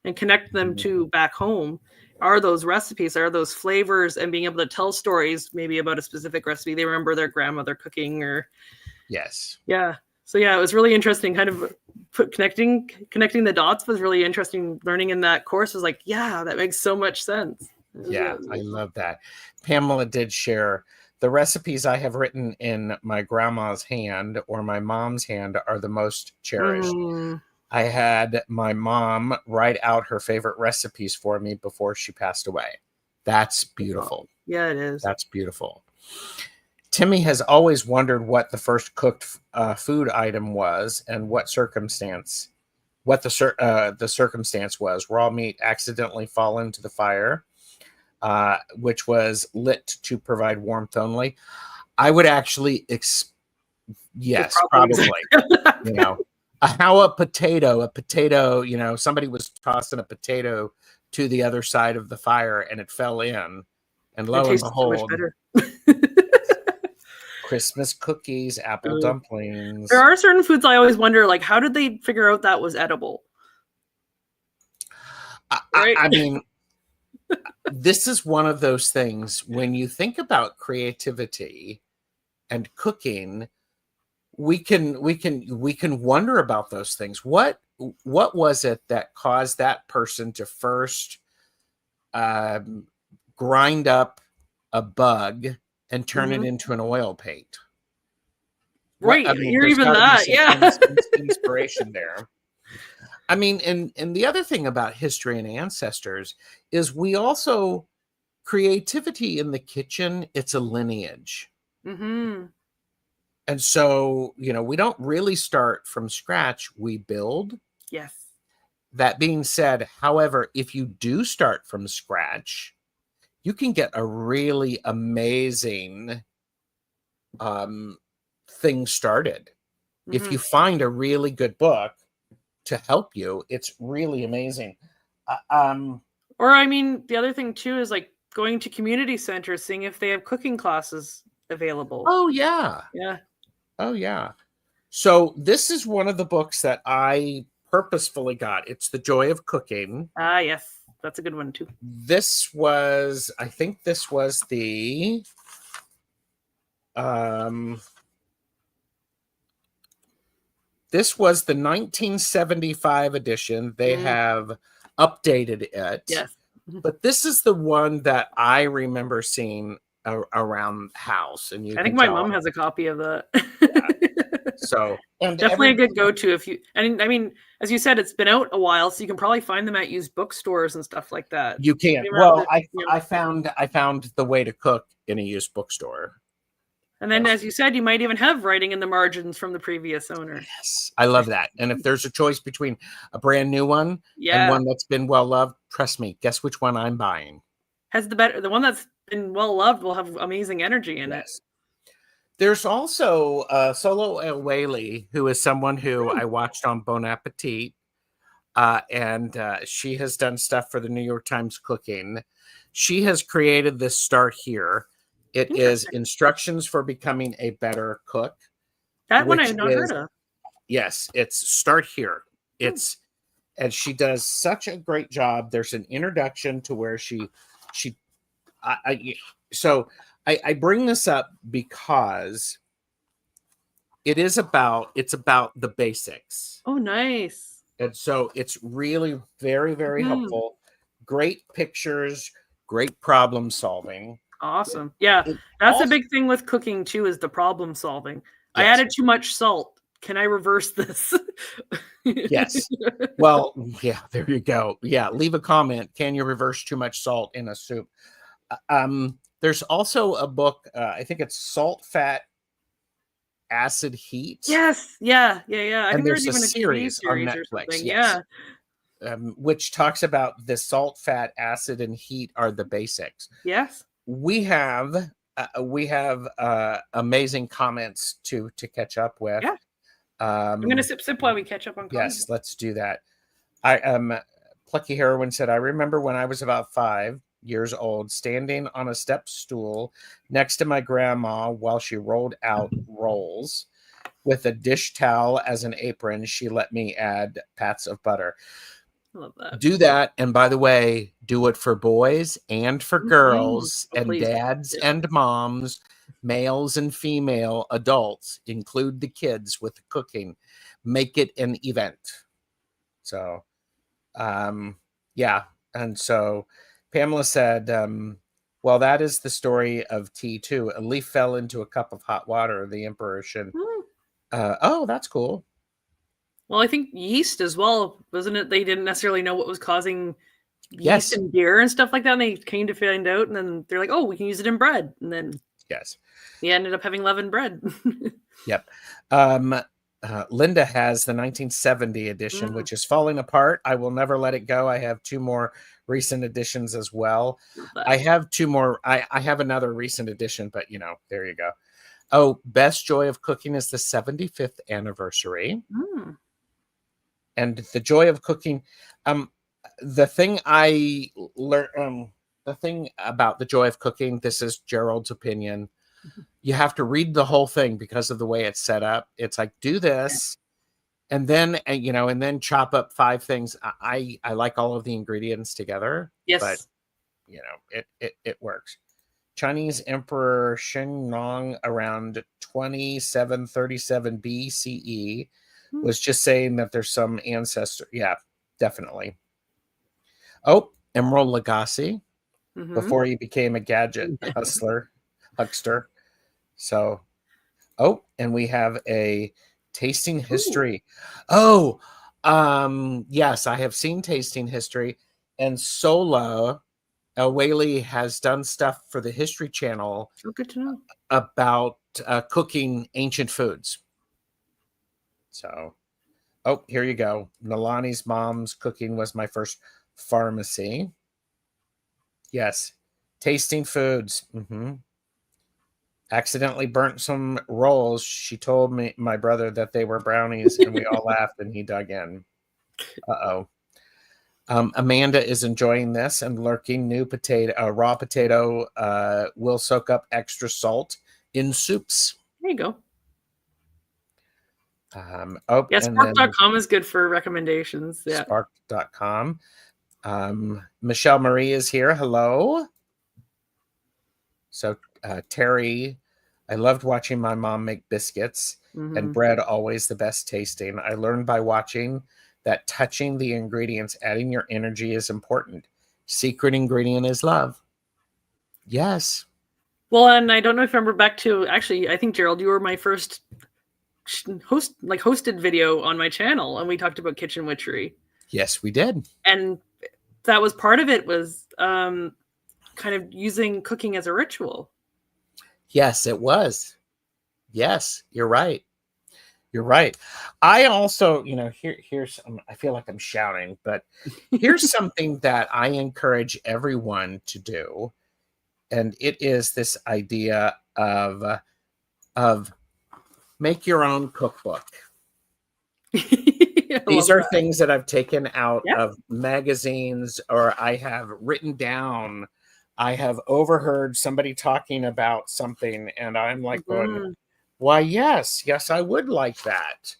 and connect them to back home. Are those recipes, are those flavors, and being able to tell stories maybe about a specific recipe they remember their grandmother cooking, or so it was really interesting, kind of connecting the dots was really interesting. Learning in that course was like, that makes so much sense. I love that. Pamela did share, the recipes I have written in my grandma's hand or my mom's hand are the most cherished. I had my mom write out her favorite recipes for me before she passed away. That's beautiful. Yeah, it is. That's beautiful. Timmy has always wondered what the first cooked food item was and what the circumstance was. Raw meat accidentally fall into the fire, which was lit to provide warmth only. I would actually, yes, probably. How a potato, somebody was tossing a potato to the other side of the fire and it fell in. And It lo and tastes so much behold, better. Christmas cookies, apple dumplings. There are certain foods I always wonder, like, how did they figure out that was edible? Right? I mean, this is one of those things when you think about creativity and cooking, we can wonder about those things. What was it that caused that person to first grind up a bug and turn it into an oil paint? What, Right. I mean, You're there's even got to be that. some Yeah. inspiration there. I mean, and the other thing about history and ancestors is we also, creativity in the kitchen, it's a lineage. Mm-hmm. And so, we don't really start from scratch, we build. Yes. That being said, however, if you do start from scratch, you can get a really amazing thing started. If you find a really good book to help you, it's really amazing. Or I mean, the other thing too is like going to community centers, seeing if they have cooking classes available. Oh yeah. Yeah. Oh yeah. So this is one of the books that I purposefully got. It's The Joy of Cooking. Ah, yes. That's a good one too. I think this was the this was the 1975 edition. They have updated it. Yes. But this is the one that I remember seeing around the house. And I think my mom has a copy of that. Yeah. So, and definitely a good go-to if you, and I mean, as you said, it's been out a while, so you can probably find them at used bookstores and stuff like that. You can. Well, I found the way to cook in a used bookstore. And then, as you said, you might even have writing in the margins from the previous owner. Yes, I love that. And if there's a choice between a brand new one and one that's been well loved, trust me, guess which one I'm buying. The one that's been well loved will have amazing energy in it. There's also Solo Ewele, who is someone who I watched on Bon Appetit, and she has done stuff for the New York Times Cooking. She has created this Start Here. It is instructions for becoming a better cook. That one I've not heard of. Yes, it's Start Here. And she does such a great job. There's an introduction to where I bring this up because it's about the basics. Oh, nice. And so it's really very, very helpful. Great pictures, great problem solving. Awesome. Yeah, that's a big thing with cooking too, is the problem solving. I added too much salt. Can I reverse this? Yes. Well, yeah, there you go. Yeah, leave a comment. Can you reverse too much salt in a soup? There's also a book, I think it's Salt, Fat, Acid, Heat. Yes. Yeah. I think there's a series on Netflix. Yes. Which talks about the salt, fat, acid, and heat are the basics. Yes. We have amazing comments to catch up with. Yeah. I'm gonna sip while we catch up on comments. Yes, let's do that. Plucky Heroine said, I remember when I was about 5 years old, standing on a step stool next to my grandma while she rolled out rolls. With a dish towel as an apron, she let me add pats of butter. Love that. Do that. And by the way, do it for boys and for girls and dads and moms, males and female adults. Include the kids with the cooking. Make it an event. So, yeah. And so Pamela said, well, that is the story of tea too. A leaf fell into a cup of hot water. The emperor should. Oh, that's cool. Well, I think yeast as well, wasn't it? They didn't necessarily know what was causing yeast in beer and stuff like that. And they came to find out, and then they're like, "Oh, we can use it in bread." And then we ended up having leavened bread. Yep. Linda has the 1970 edition, which is falling apart. I will never let it go. I have 2 more recent editions as well. I have 2 more. I have another recent edition, but there you go. Oh, Best Joy of Cooking is the 75th anniversary. And the joy of cooking. The thing I learned, the thing about the joy of cooking, this is Gerald's opinion. You have to read the whole thing because of the way it's set up. It's like, do this, and then and then chop up 5 things. I like all of the ingredients together. Yes. But it works. Chinese Emperor Shennong around 2737 BCE was just saying that there's some ancestor. Yeah, definitely. Oh, Emerald Lagasse before he became a gadget huckster. So, and we have a tasting history. Ooh. Yes, I have seen tasting history, and Sola Whaley has done stuff for the History Channel. Oh, good to know. About cooking ancient foods. So, here you go. Nalani's mom's cooking was my first pharmacy. Yes, tasting foods. Accidentally burnt some rolls. She told my brother that they were brownies, and we all laughed, and he dug in. Amanda is enjoying this and lurking. New raw potato will soak up extra salt in soups. There you go. Yes, Spark.com is good for recommendations. Yeah. Spark.com. Michelle Marie is here. Hello. So Terry, I loved watching my mom make biscuits and bread, always the best tasting. I learned by watching that touching the ingredients, adding your energy is important. Secret ingredient is love. Yes. Well, and I don't know if you remember back to, actually, I think, Gerald, you were my first hosted video on my channel, and we talked about kitchen witchery. Yes, we did. And that was part of it, was kind of using cooking as a ritual. Yes, it was. Yes, you're right. You're right. I also, here's, I feel like I'm shouting, but here's something that I encourage everyone to do. And it is this idea of make your own cookbook. These are things that I've taken out of magazines, or I have written down. I have overheard somebody talking about something, and I'm like going, why, yes, I would like that.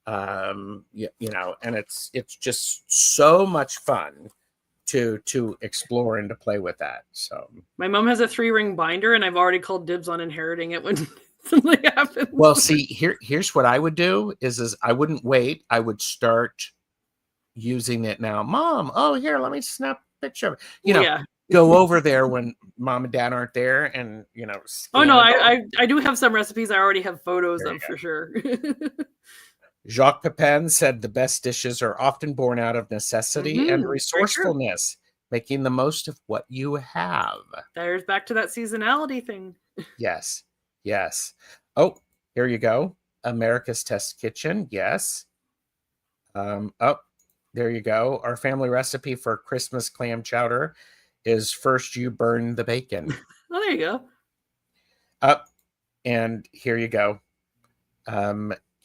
And it's just so much fun to explore and to play with that. So my mom has a 3-ring binder, and I've already called dibs on inheriting it when something happens. Well, see, here's what I would do is I wouldn't wait. I would start using it now. Mom, here, let me snap a picture of it. Go over there when mom and dad aren't there, and I do have some recipes I already have photos of for sure. Jacques Pepin said the best dishes are often born out of necessity and resourcefulness, making the most of what you have. There's back to that seasonality thing. Yes. Oh, here you go. America's Test Kitchen. Yes. There you go. Our family recipe for Christmas clam chowder is first you burn the bacon. Oh, there you go. And here you go.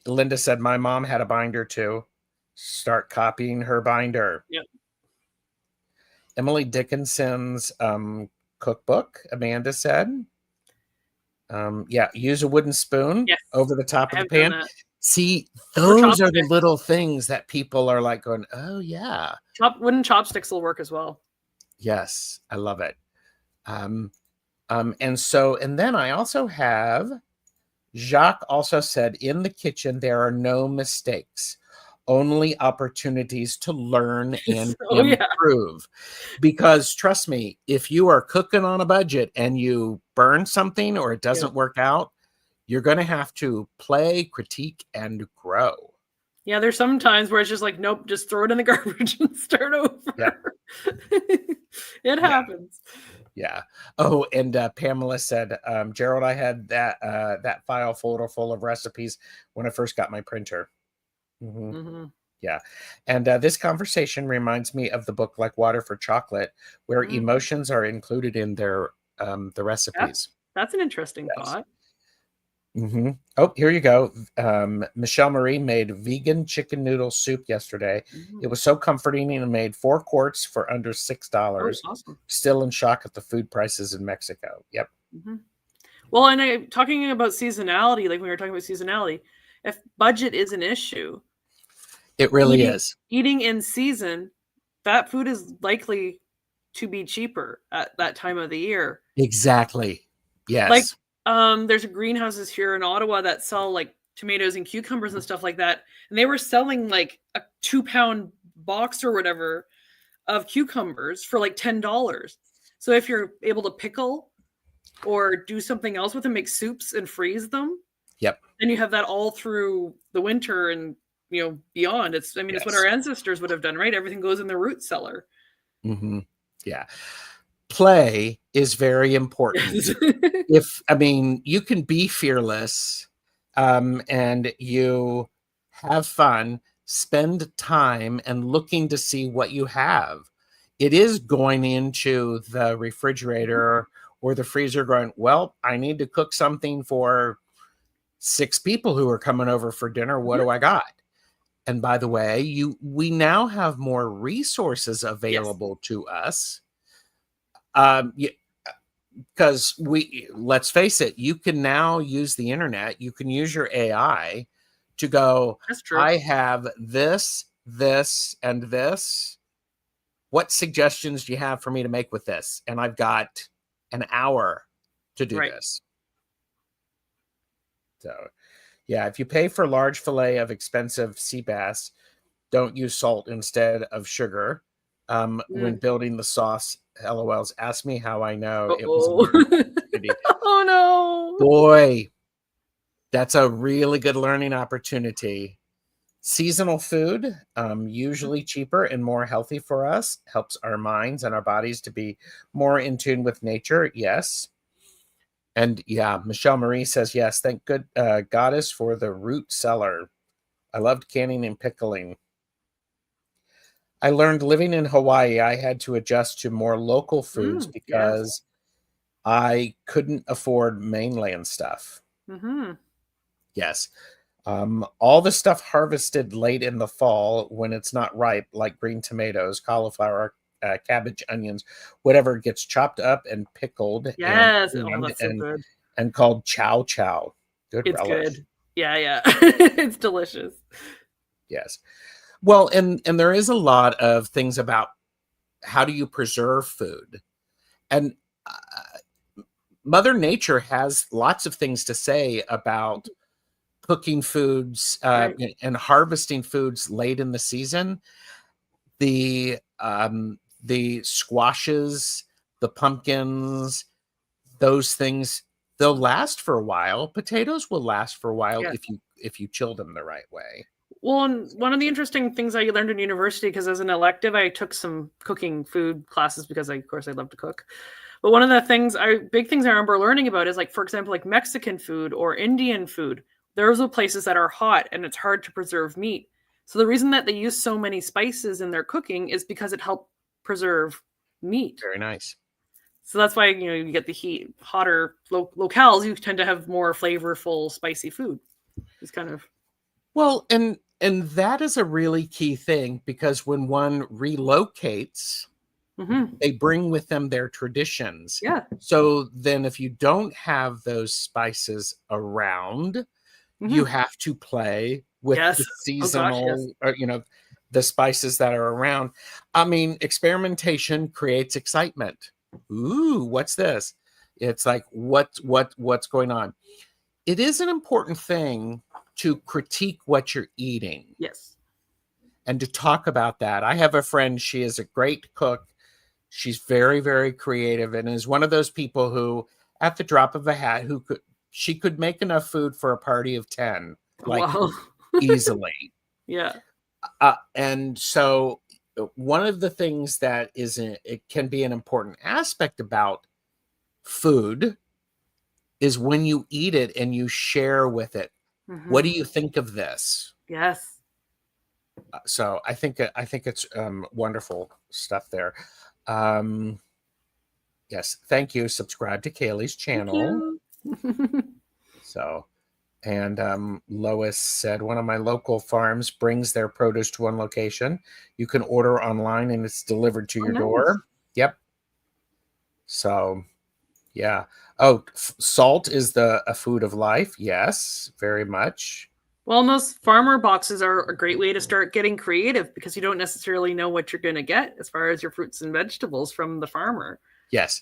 Linda said, my mom had a binder too. Start copying her binder. Yep. Emily Dickinson's cookbook, Amanda said. Use a wooden spoon over the top of the pan. See, those are the little things that people are like going, oh, yeah. Wooden chopsticks will work as well. Yes, I love it. And then I also have, Jacques also said, in the kitchen, there are no mistakes, only opportunities to learn and improve. Because trust me, if you are cooking on a budget and you burn something or it doesn't work out, you're going to have to play, critique, and grow. Yeah, there's some times where it's just like, nope, just throw it in the garbage and start over. Yeah. It happens. Yeah. Oh, and Pamela said, Gerald, I had that file folder full of recipes when I first got my printer. Yeah. And this conversation reminds me of the book Like Water for Chocolate, where emotions are included in their the recipes. That's an interesting thought. Mm-hmm. Oh, here you go. Michelle Marie made vegan chicken noodle soup yesterday. It was so comforting and made 4 quarts for under Oh, $6. awesome. Still in shock at the food prices in Mexico. Yep. Well, and talking about seasonality, like when we were talking about seasonality, if budget is an issue, It really eating is. eating in season, that food is likely to be cheaper at that time of the year. Exactly. Like, Yes. there's greenhouses here in Ottawa that sell like tomatoes and cucumbers and stuff like that, and they were selling like a 2 pound box or whatever of cucumbers for like $10. So if you're able to pickle or do something else with them, make soups and freeze them, Yep. and you have that all through the winter and beyond. It's it's what our Yes. ancestors would have done, right? Everything goes in the root cellar. Mm-hmm. Yeah. Play is very important. Yes. You can be fearless, and you have fun, spend time and looking to see what you have. It is going into the refrigerator or the freezer going, well, I need to cook something for 6 people who are coming over for dinner. What do I got? And by the way, we now have more resources Yes. available to us. Because let's face it, you can now use the internet, you can use your AI to go, That's true. I have this, this, and this. What suggestions do you have for me to make with this? And I've got an hour to do Right. this. So, yeah, if you pay for large fillet of expensive sea bass, don't use salt instead of sugar. When building the sauce, LOLs, ask me how I know. It was a Uh-oh. learning opportunity. Oh no. Boy, that's a really good learning opportunity. Seasonal food, usually cheaper and more healthy for us, helps our minds and our bodies to be more in tune with nature. Yes. And yeah, Michelle Marie says, yes, thank good goddess for the root cellar. I loved canning and pickling. I learned living in Hawaii, I had to adjust to more local foods Yes. because I couldn't afford mainland stuff. Yes. All the stuff harvested late in the fall when it's not ripe, like green tomatoes, cauliflower, cabbage, onions, whatever gets chopped up and pickled and Yes. Oh, canned that's so good. and called chow chow. Good It's relish. good. Yeah, yeah. It's delicious. Yes. Well, and there is a lot of things about how do you preserve food, and Mother Nature has lots of things to say about cooking foods Right. and harvesting foods late in the season. The squashes, the pumpkins, those things, they'll last for a while. Potatoes will last for a while Yeah. if you chill them the right way. Well, and one of the interesting things I learned in university, because as an elective, I took some cooking food classes because of course, I love to cook. But one of the big things I remember learning about is like, for example, like Mexican food or Indian food. Those are places that are hot and it's hard to preserve meat. So the reason that they use so many spices in their cooking is because it helped preserve meat. Very nice. So that's why you get the heat, hotter locales. You tend to have more flavorful, spicy food. It's kind of Well, and that is a really key thing because when one relocates, they bring with them their traditions. yeah. So then if you don't have those spices around, you have to play with Yes. the Oh gosh, yes. seasonal, or, the spices that are around. Experimentation creates excitement. Ooh, what's this? It's like, what's going on? It is an important thing to critique what you're eating Yes. and to talk about that. I have a friend, she is a great cook. She's very, very creative and is one of those people who, at the drop of a hat, she could make enough food for a party of 10, like Wow. easily. Yeah. And so one of the things that it can be an important aspect about food is when you eat it and you share with it. What do you think of this? Yes. So I think it's wonderful stuff there. Um, yes, thank you. Subscribe to Caleigh's Thank channel. you. So And Lois said, one of my local farms brings their produce to one location. You can order online and it's delivered to your nice. door. Yep. So, yeah. Oh, salt is a food of life. Yes, very much. Well, and those farmer boxes are a great way to start getting creative because you don't necessarily know what you're going to get as far as your fruits and vegetables from the farmer. Yes.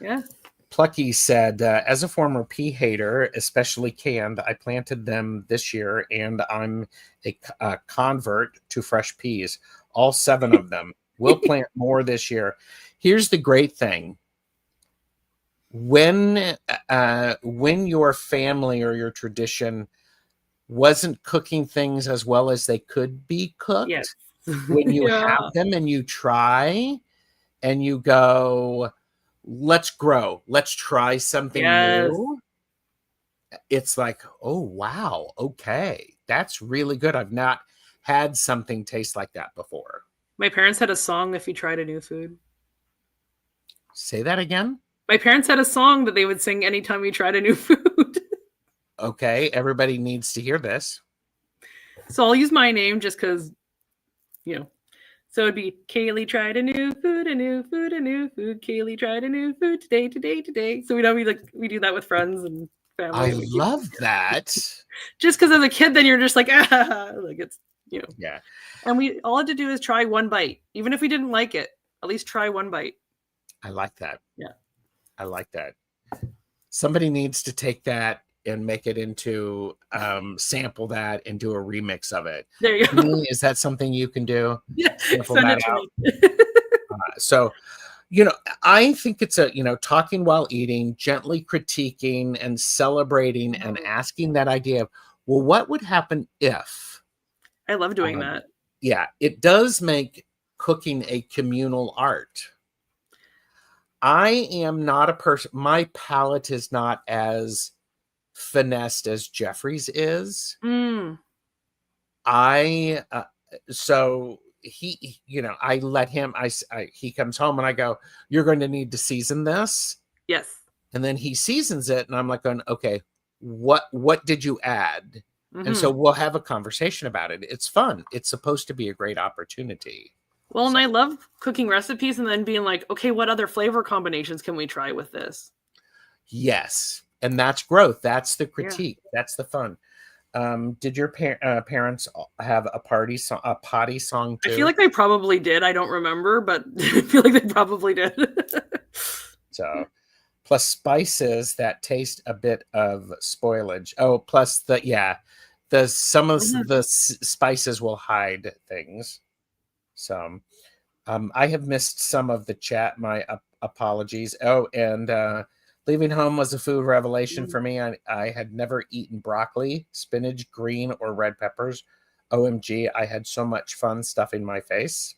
Yeah. Plucky said, as a former pea hater, especially canned, I planted them this year and I'm a convert to fresh peas, all 7 of them. We'll plant more this year. Here's the great thing. When your family or your tradition wasn't cooking things as well as they could be cooked, Yes. when you Yeah. have them and you try and you go, let's grow, let's try something Yes. new, it's like, oh wow, okay, that's really good. I've not had something taste like that before. My parents had a song if you tried a new food. Say that again. My parents had a song that they would sing anytime we tried a new food. Okay, everybody needs to hear this. So I'll use my name just because, you know. So it'd be Caleigh tried a new food, a new food, a new food. Caleigh tried a new food today, today, today. So we do that with friends and family. I And love that. just because as a kid, then you're just like, ah, like it's, Yeah. And we all had to do is try one bite, even if we didn't like it. At least try one bite. I like that. Yeah. I like that. Somebody needs to take that and make it into sample that and do a remix of it. There you go. Is that something you can do? Yeah. Sample Send that it to out. me. So, I think it's talking while eating, gently critiquing and celebrating and asking that idea of, well, what would happen if? I love doing that. Yeah, it does make cooking a communal art. I am not a person, my palate is not as finessed as Jeffrey's is. So I let him, he comes home and I go, you're going to need to season this. Yes. And then he seasons it and I'm like going, okay, what did you add? And so we'll have a conversation about it. It's fun. It's supposed to be a great opportunity. Well, and I love cooking recipes and then being like, okay, what other flavor combinations can we try with this? Yes. And that's growth. That's the critique. Yeah. That's the fun. Did your parents have a potty song too? I feel like they probably did. I don't remember, but I feel like they probably did. So, plus spices that taste a bit of spoilage. Oh, plus some of the spices will hide things. So, I have missed some of the chat. My apologies. Oh, and leaving home was a food revelation for me. I had never eaten broccoli, spinach, green, or red peppers. OMG, I had so much fun stuffing my face.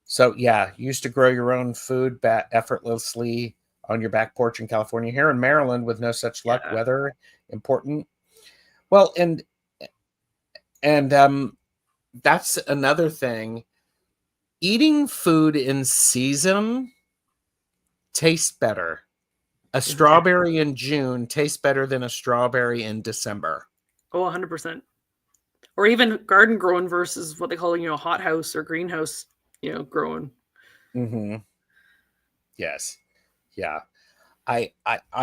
So, yeah, used to grow your own food effortlessly on your back porch in California. Here in Maryland, with no such luck, weather important. Well, and that's another thing. Eating food in season tastes better. A strawberry in June tastes better than a strawberry in December. Oh, 100%. Or even garden grown versus what they call, hothouse or greenhouse, grown. Yes. Yeah. I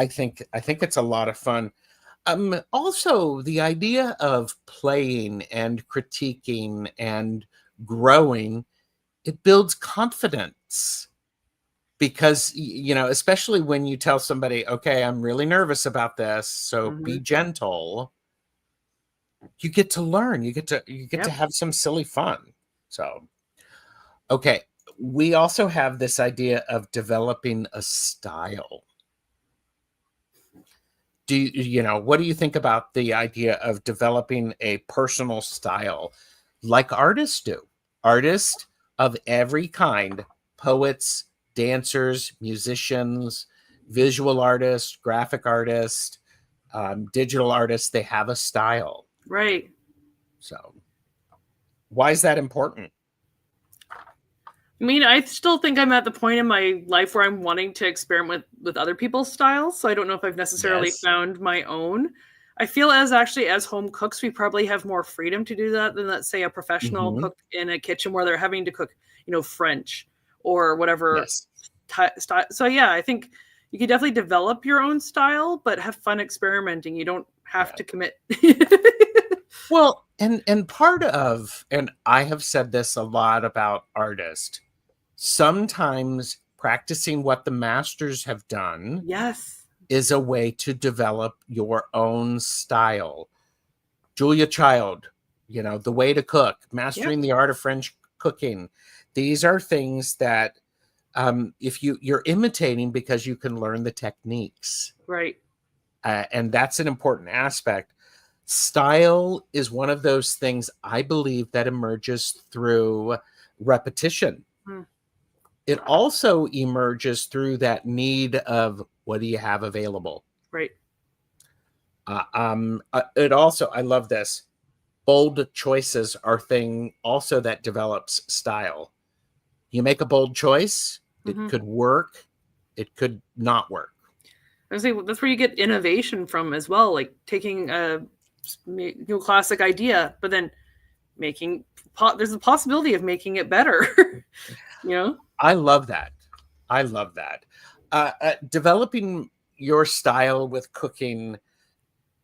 think it's a lot of fun. Also, the idea of playing and critiquing and growing, it builds confidence. Because, especially when you tell somebody, okay, I'm really nervous about this, so be gentle. You get to learn. You get to have some silly fun. So, okay. We also have this idea of developing a style. What do you think about the idea of developing a personal style like artists do? Artists of every kind, poets, dancers, musicians, visual artists, graphic artists, digital artists, they have a style. Right. So why is that important? I mean, I still think I'm at the point in my life where I'm wanting to experiment with other people's styles. So I don't know if I've necessarily found my own. I feel as home cooks, we probably have more freedom to do that than, let's say, a professional Mm-hmm. cook in a kitchen where they're having to cook, French or whatever Yes. style. So yeah, I think you can definitely develop your own style, but have fun experimenting. You don't have Yeah. to commit. Well, and part of, and I have said this a lot about artists, sometimes practicing what the masters have done Yes. is a way to develop your own style. Julia Child, The Way to Cook, Mastering the Art of French Cooking. These are things that if you're imitating because you can learn the techniques. Right. And that's an important aspect. Style is one of those things I believe that emerges through repetition. Mm. It also emerges through that need of what do you have available? Right. It also, I love this. Bold choices are thing also that develops style. You make a bold choice, it could work, it could not work. I say that's where you get innovation from as well, like taking a classic idea, but then there's a possibility of making it better. I love that. Developing your style with cooking,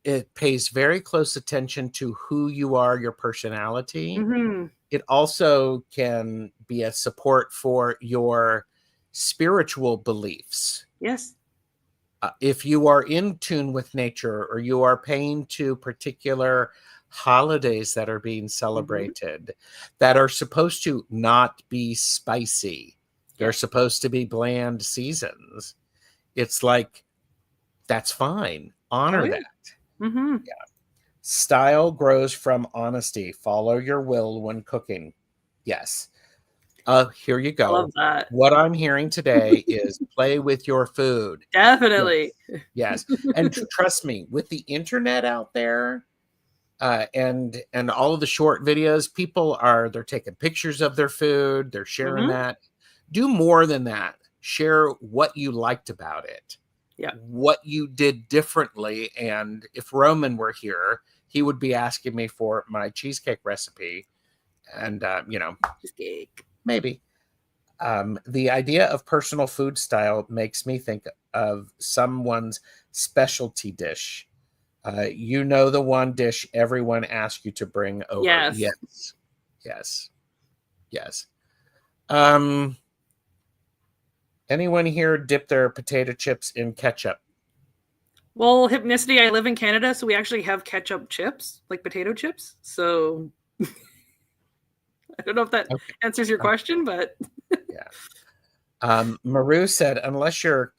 it pays very close attention to who you are, your personality. Mm-hmm. It also can be a support for your spiritual beliefs. Yes. If you are in tune with nature, or you are paying to particular holidays that are being celebrated, that are supposed to not be spicy, they're supposed to be bland seasons. It's like, that's fine. Honor that. Mm-hmm. Yeah. Style grows from honesty. Follow your will when cooking. Yes. Here you go. I love that. What I'm hearing today is play with your food. Definitely. Yes. And trust me, with the internet out there, and all of the short videos, they're taking pictures of their food, they're sharing that. Do more than that. Share what you liked about it. Yeah. What you did differently. And if Roman were here, he would be asking me for my cheesecake recipe. And cheesecake. Maybe. The idea of personal food style makes me think of someone's specialty dish. The one dish everyone asks you to bring over. Yes. Anyone here dip their potato chips in ketchup? Well, Hypnicity, I live in Canada, so we actually have ketchup chips, like potato chips. So I don't know if that answers your question, but yeah. Maru said, unless you're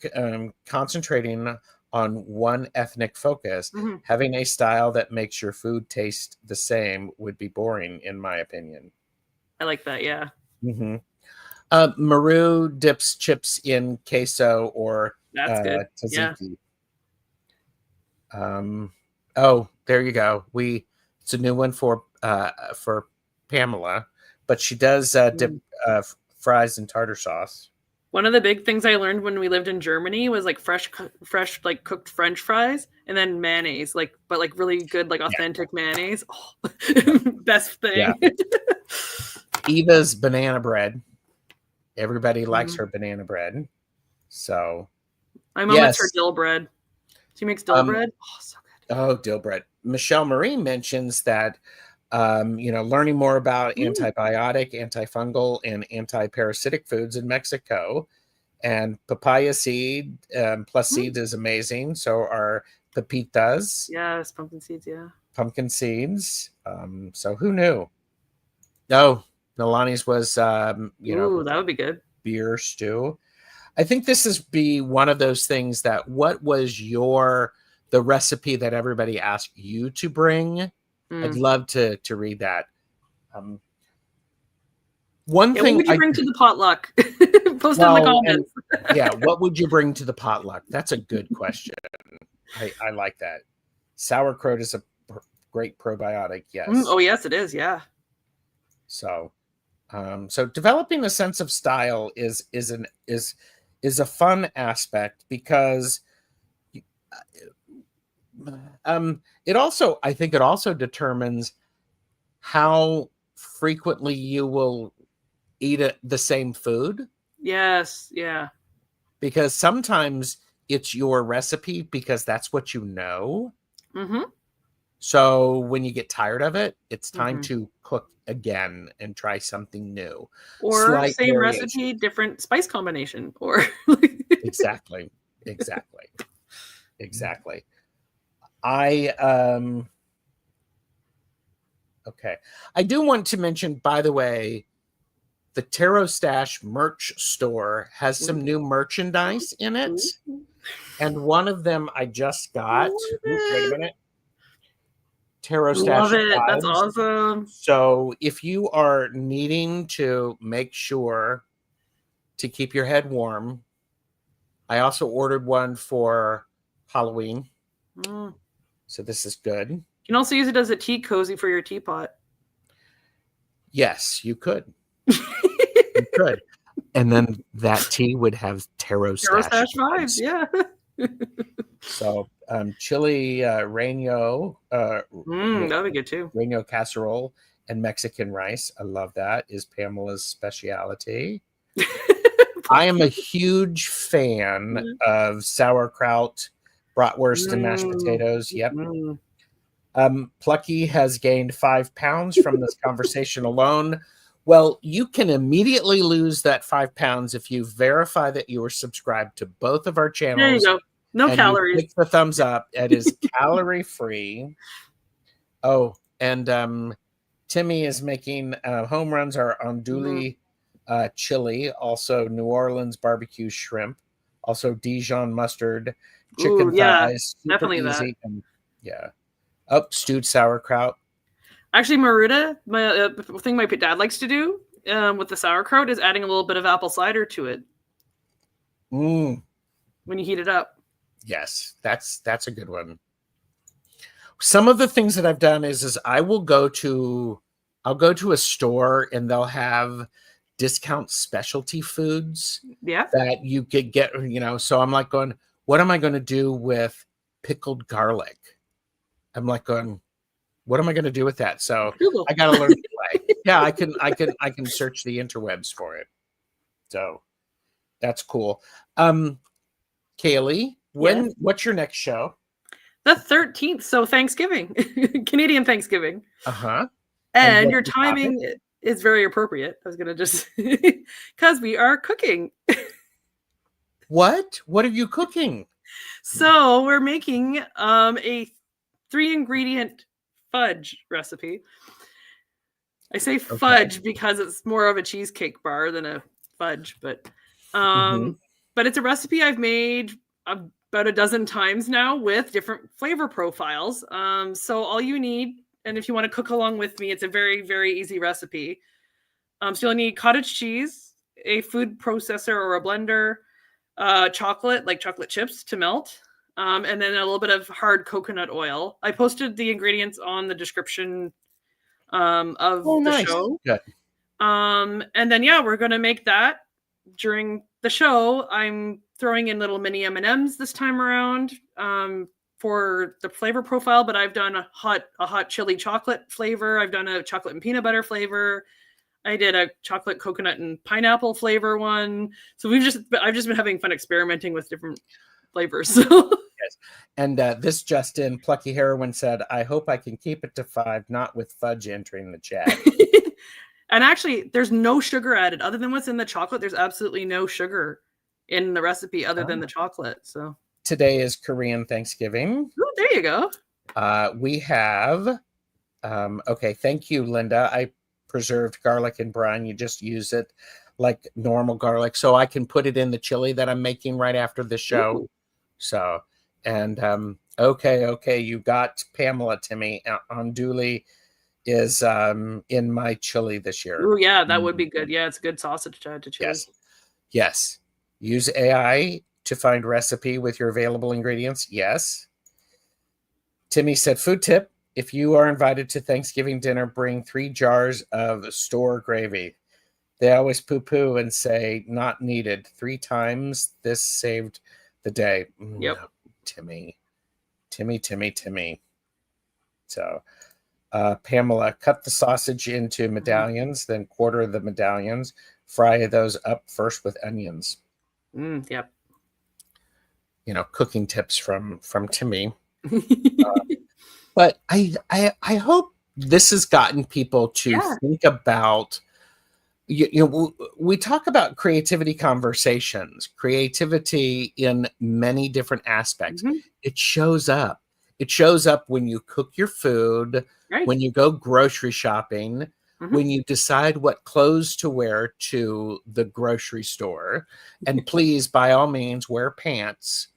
concentrating on one ethnic focus, having a style that makes your food taste the same would be boring, in my opinion. I like that, yeah. Maru dips chips in queso or that's good. tzatziki. Oh, there you go. It's a new one for Pamela, but she does dip fries in tartar sauce. One of the big things I learned when we lived in Germany was like fresh like cooked French fries, and then mayonnaise, but really good, like authentic mayonnaise. Oh, best thing. Yeah. Eva's banana bread. Everybody likes her banana bread. So my mom makes her dill bread. She makes dill bread. Oh, so good. Oh, dill bread. Michelle Marie mentions that learning more about antibiotic, antifungal, and anti-parasitic foods in Mexico. And papaya seed plus seeds is amazing. So are pepitas. Yes, pumpkin seeds, yeah. Pumpkin seeds. So who knew? No, Nalani's was, Ooh, that would be good. Beer stew. I think this is be one of those things that, what was the recipe that everybody asked you to bring? I'd love to read that. One thing. What would you bring to the potluck? Post it in the comments. What would you bring to the potluck? That's a good question. I like that. Sauerkraut is a great probiotic. Yes. Oh yes, it is. Yeah. So developing a sense of style is a fun aspect, because I think it also determines how frequently you will eat the same food. Yes. Yeah. Because sometimes it's your recipe because that's what you know. Mm-hmm. So when you get tired of it, it's time Mm-hmm. to cook again and try something new. Or Slight same variation. recipe, different spice combination. Or Exactly. I okay. I do want to mention, by the way, the TarotStache merch store has some new merchandise in it. And one of them I just got. Ooh, wait a minute. Love TarotStache it. That's vibes. awesome. So if you are needing to make sure to keep your head warm, I also ordered one for Halloween. Mm. So this is good. You can also use it as a tea cozy for your teapot. Yes, you could. You could. And then that tea would have TarotStache vibes. Yeah. So chili reino, That'd be good too. reino casserole and Mexican rice. I love that. Is Pamela's specialty. I am a huge fan of sauerkraut, bratwurst, and mashed potatoes. Yep. Plucky has gained 5 pounds from this conversation alone. Well, you can immediately lose that 5 pounds if you verify that you are subscribed to both of our channels. There you go. No and calories. You click the thumbs up. It is calorie free. Oh, and Timmy is making home runs are andouille chili, also New Orleans barbecue shrimp, also Dijon mustard, chicken thighs, super definitely easy. And yeah. Oh, stewed sauerkraut. Actually, Maruta, the thing my dad likes to do with the sauerkraut is adding a little bit of apple cider to it. When you heat it up. Yes, that's a good one. Some of the things that I've done is I'll go to a store and they'll have discount specialty foods that you could get, so I'm like going, what am I going to do with pickled garlic? I'm like going, what am I going to do with that? So Google. I got to learn to play. Yeah, I can search the interwebs for it. So that's cool. Caleigh, what's your next show? The 13th, so Thanksgiving, Canadian Thanksgiving. Uh-huh. And your timing is very appropriate. I was going to just, because we are cooking. What are you cooking? So we're making a 3-ingredient fudge recipe. I say fudge because it's more of a cheesecake bar than a fudge, but it's a recipe I've made about a dozen times now with different flavor profiles. So all you need, and if you want to cook along with me, it's a very, very easy recipe. So you'll need cottage cheese, a food processor or a blender, chocolate, like chocolate chips to melt, and then a little bit of hard coconut oil. I posted the ingredients on the description of the show. Good. And then we're gonna make that during the show. I'm throwing in little mini M&Ms this time around for the flavor profile, but I've done a hot chili chocolate flavor. I've done a chocolate and peanut butter flavor. I did a chocolate coconut and pineapple flavor one. So I've just been having fun experimenting with different flavors. Yes. And this Justin Plucky Heroine said, I hope I can keep it to 5, not with fudge entering the chat. And actually, there's no sugar added. Other than what's in the chocolate, there's absolutely no sugar in the recipe other than the chocolate. So today is Korean Thanksgiving. Oh, there you go. We have, okay, thank you, Linda. I preserved garlic and brine. You just use it like normal garlic. So I can put it in the chili that I'm making right after the show. Ooh. So, and okay, you got Pamela, Timmy. Andouille is in my chili this year. Oh yeah, that would be good. Yeah, it's a good sausage to add to chili. Yes. Use AI to find recipe with your available ingredients. Yes. Timmy said, food tip, if you are invited to Thanksgiving dinner, bring 3 jars of store gravy. They always poo-poo and say not needed 3 times. This saved the day. Yep. No, Timmy. Timmy. So Pamela, cut the sausage into medallions, then quarter the medallions. Fry those up first with onions. Yep. You know, cooking tips from Timmy. But I hope this has gotten people to think about. You know, we talk about creativity conversations, creativity in many different aspects. It shows up. It shows up when you cook your food, when you go grocery shopping, when you decide what clothes to wear to the grocery store. And please, by all means, wear pants.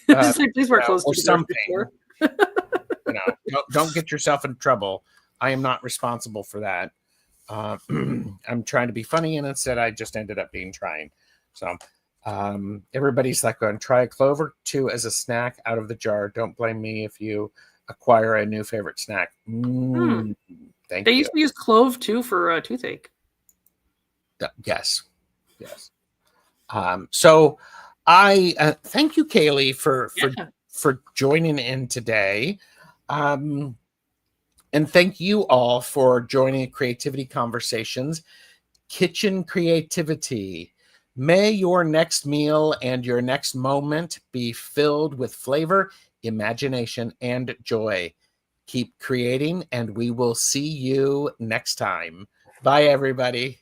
Please wear clothes or to the something. grocery store. You know, don't get yourself in trouble. I am not responsible for that. I'm trying to be funny, and instead I just ended up being trying. So everybody's like, going try a clover 2 as a snack out of the jar. Don't blame me if you acquire a new favorite snack. Thank you. They used to use clove too for toothache. Yes. So I thank you, Caleigh, for joining in today. And thank you all for joining Creativity Conversations, Kitchen Creativity. May your next meal and your next moment be filled with flavor, imagination, and joy. Keep creating, and we will see you next time. Bye, everybody.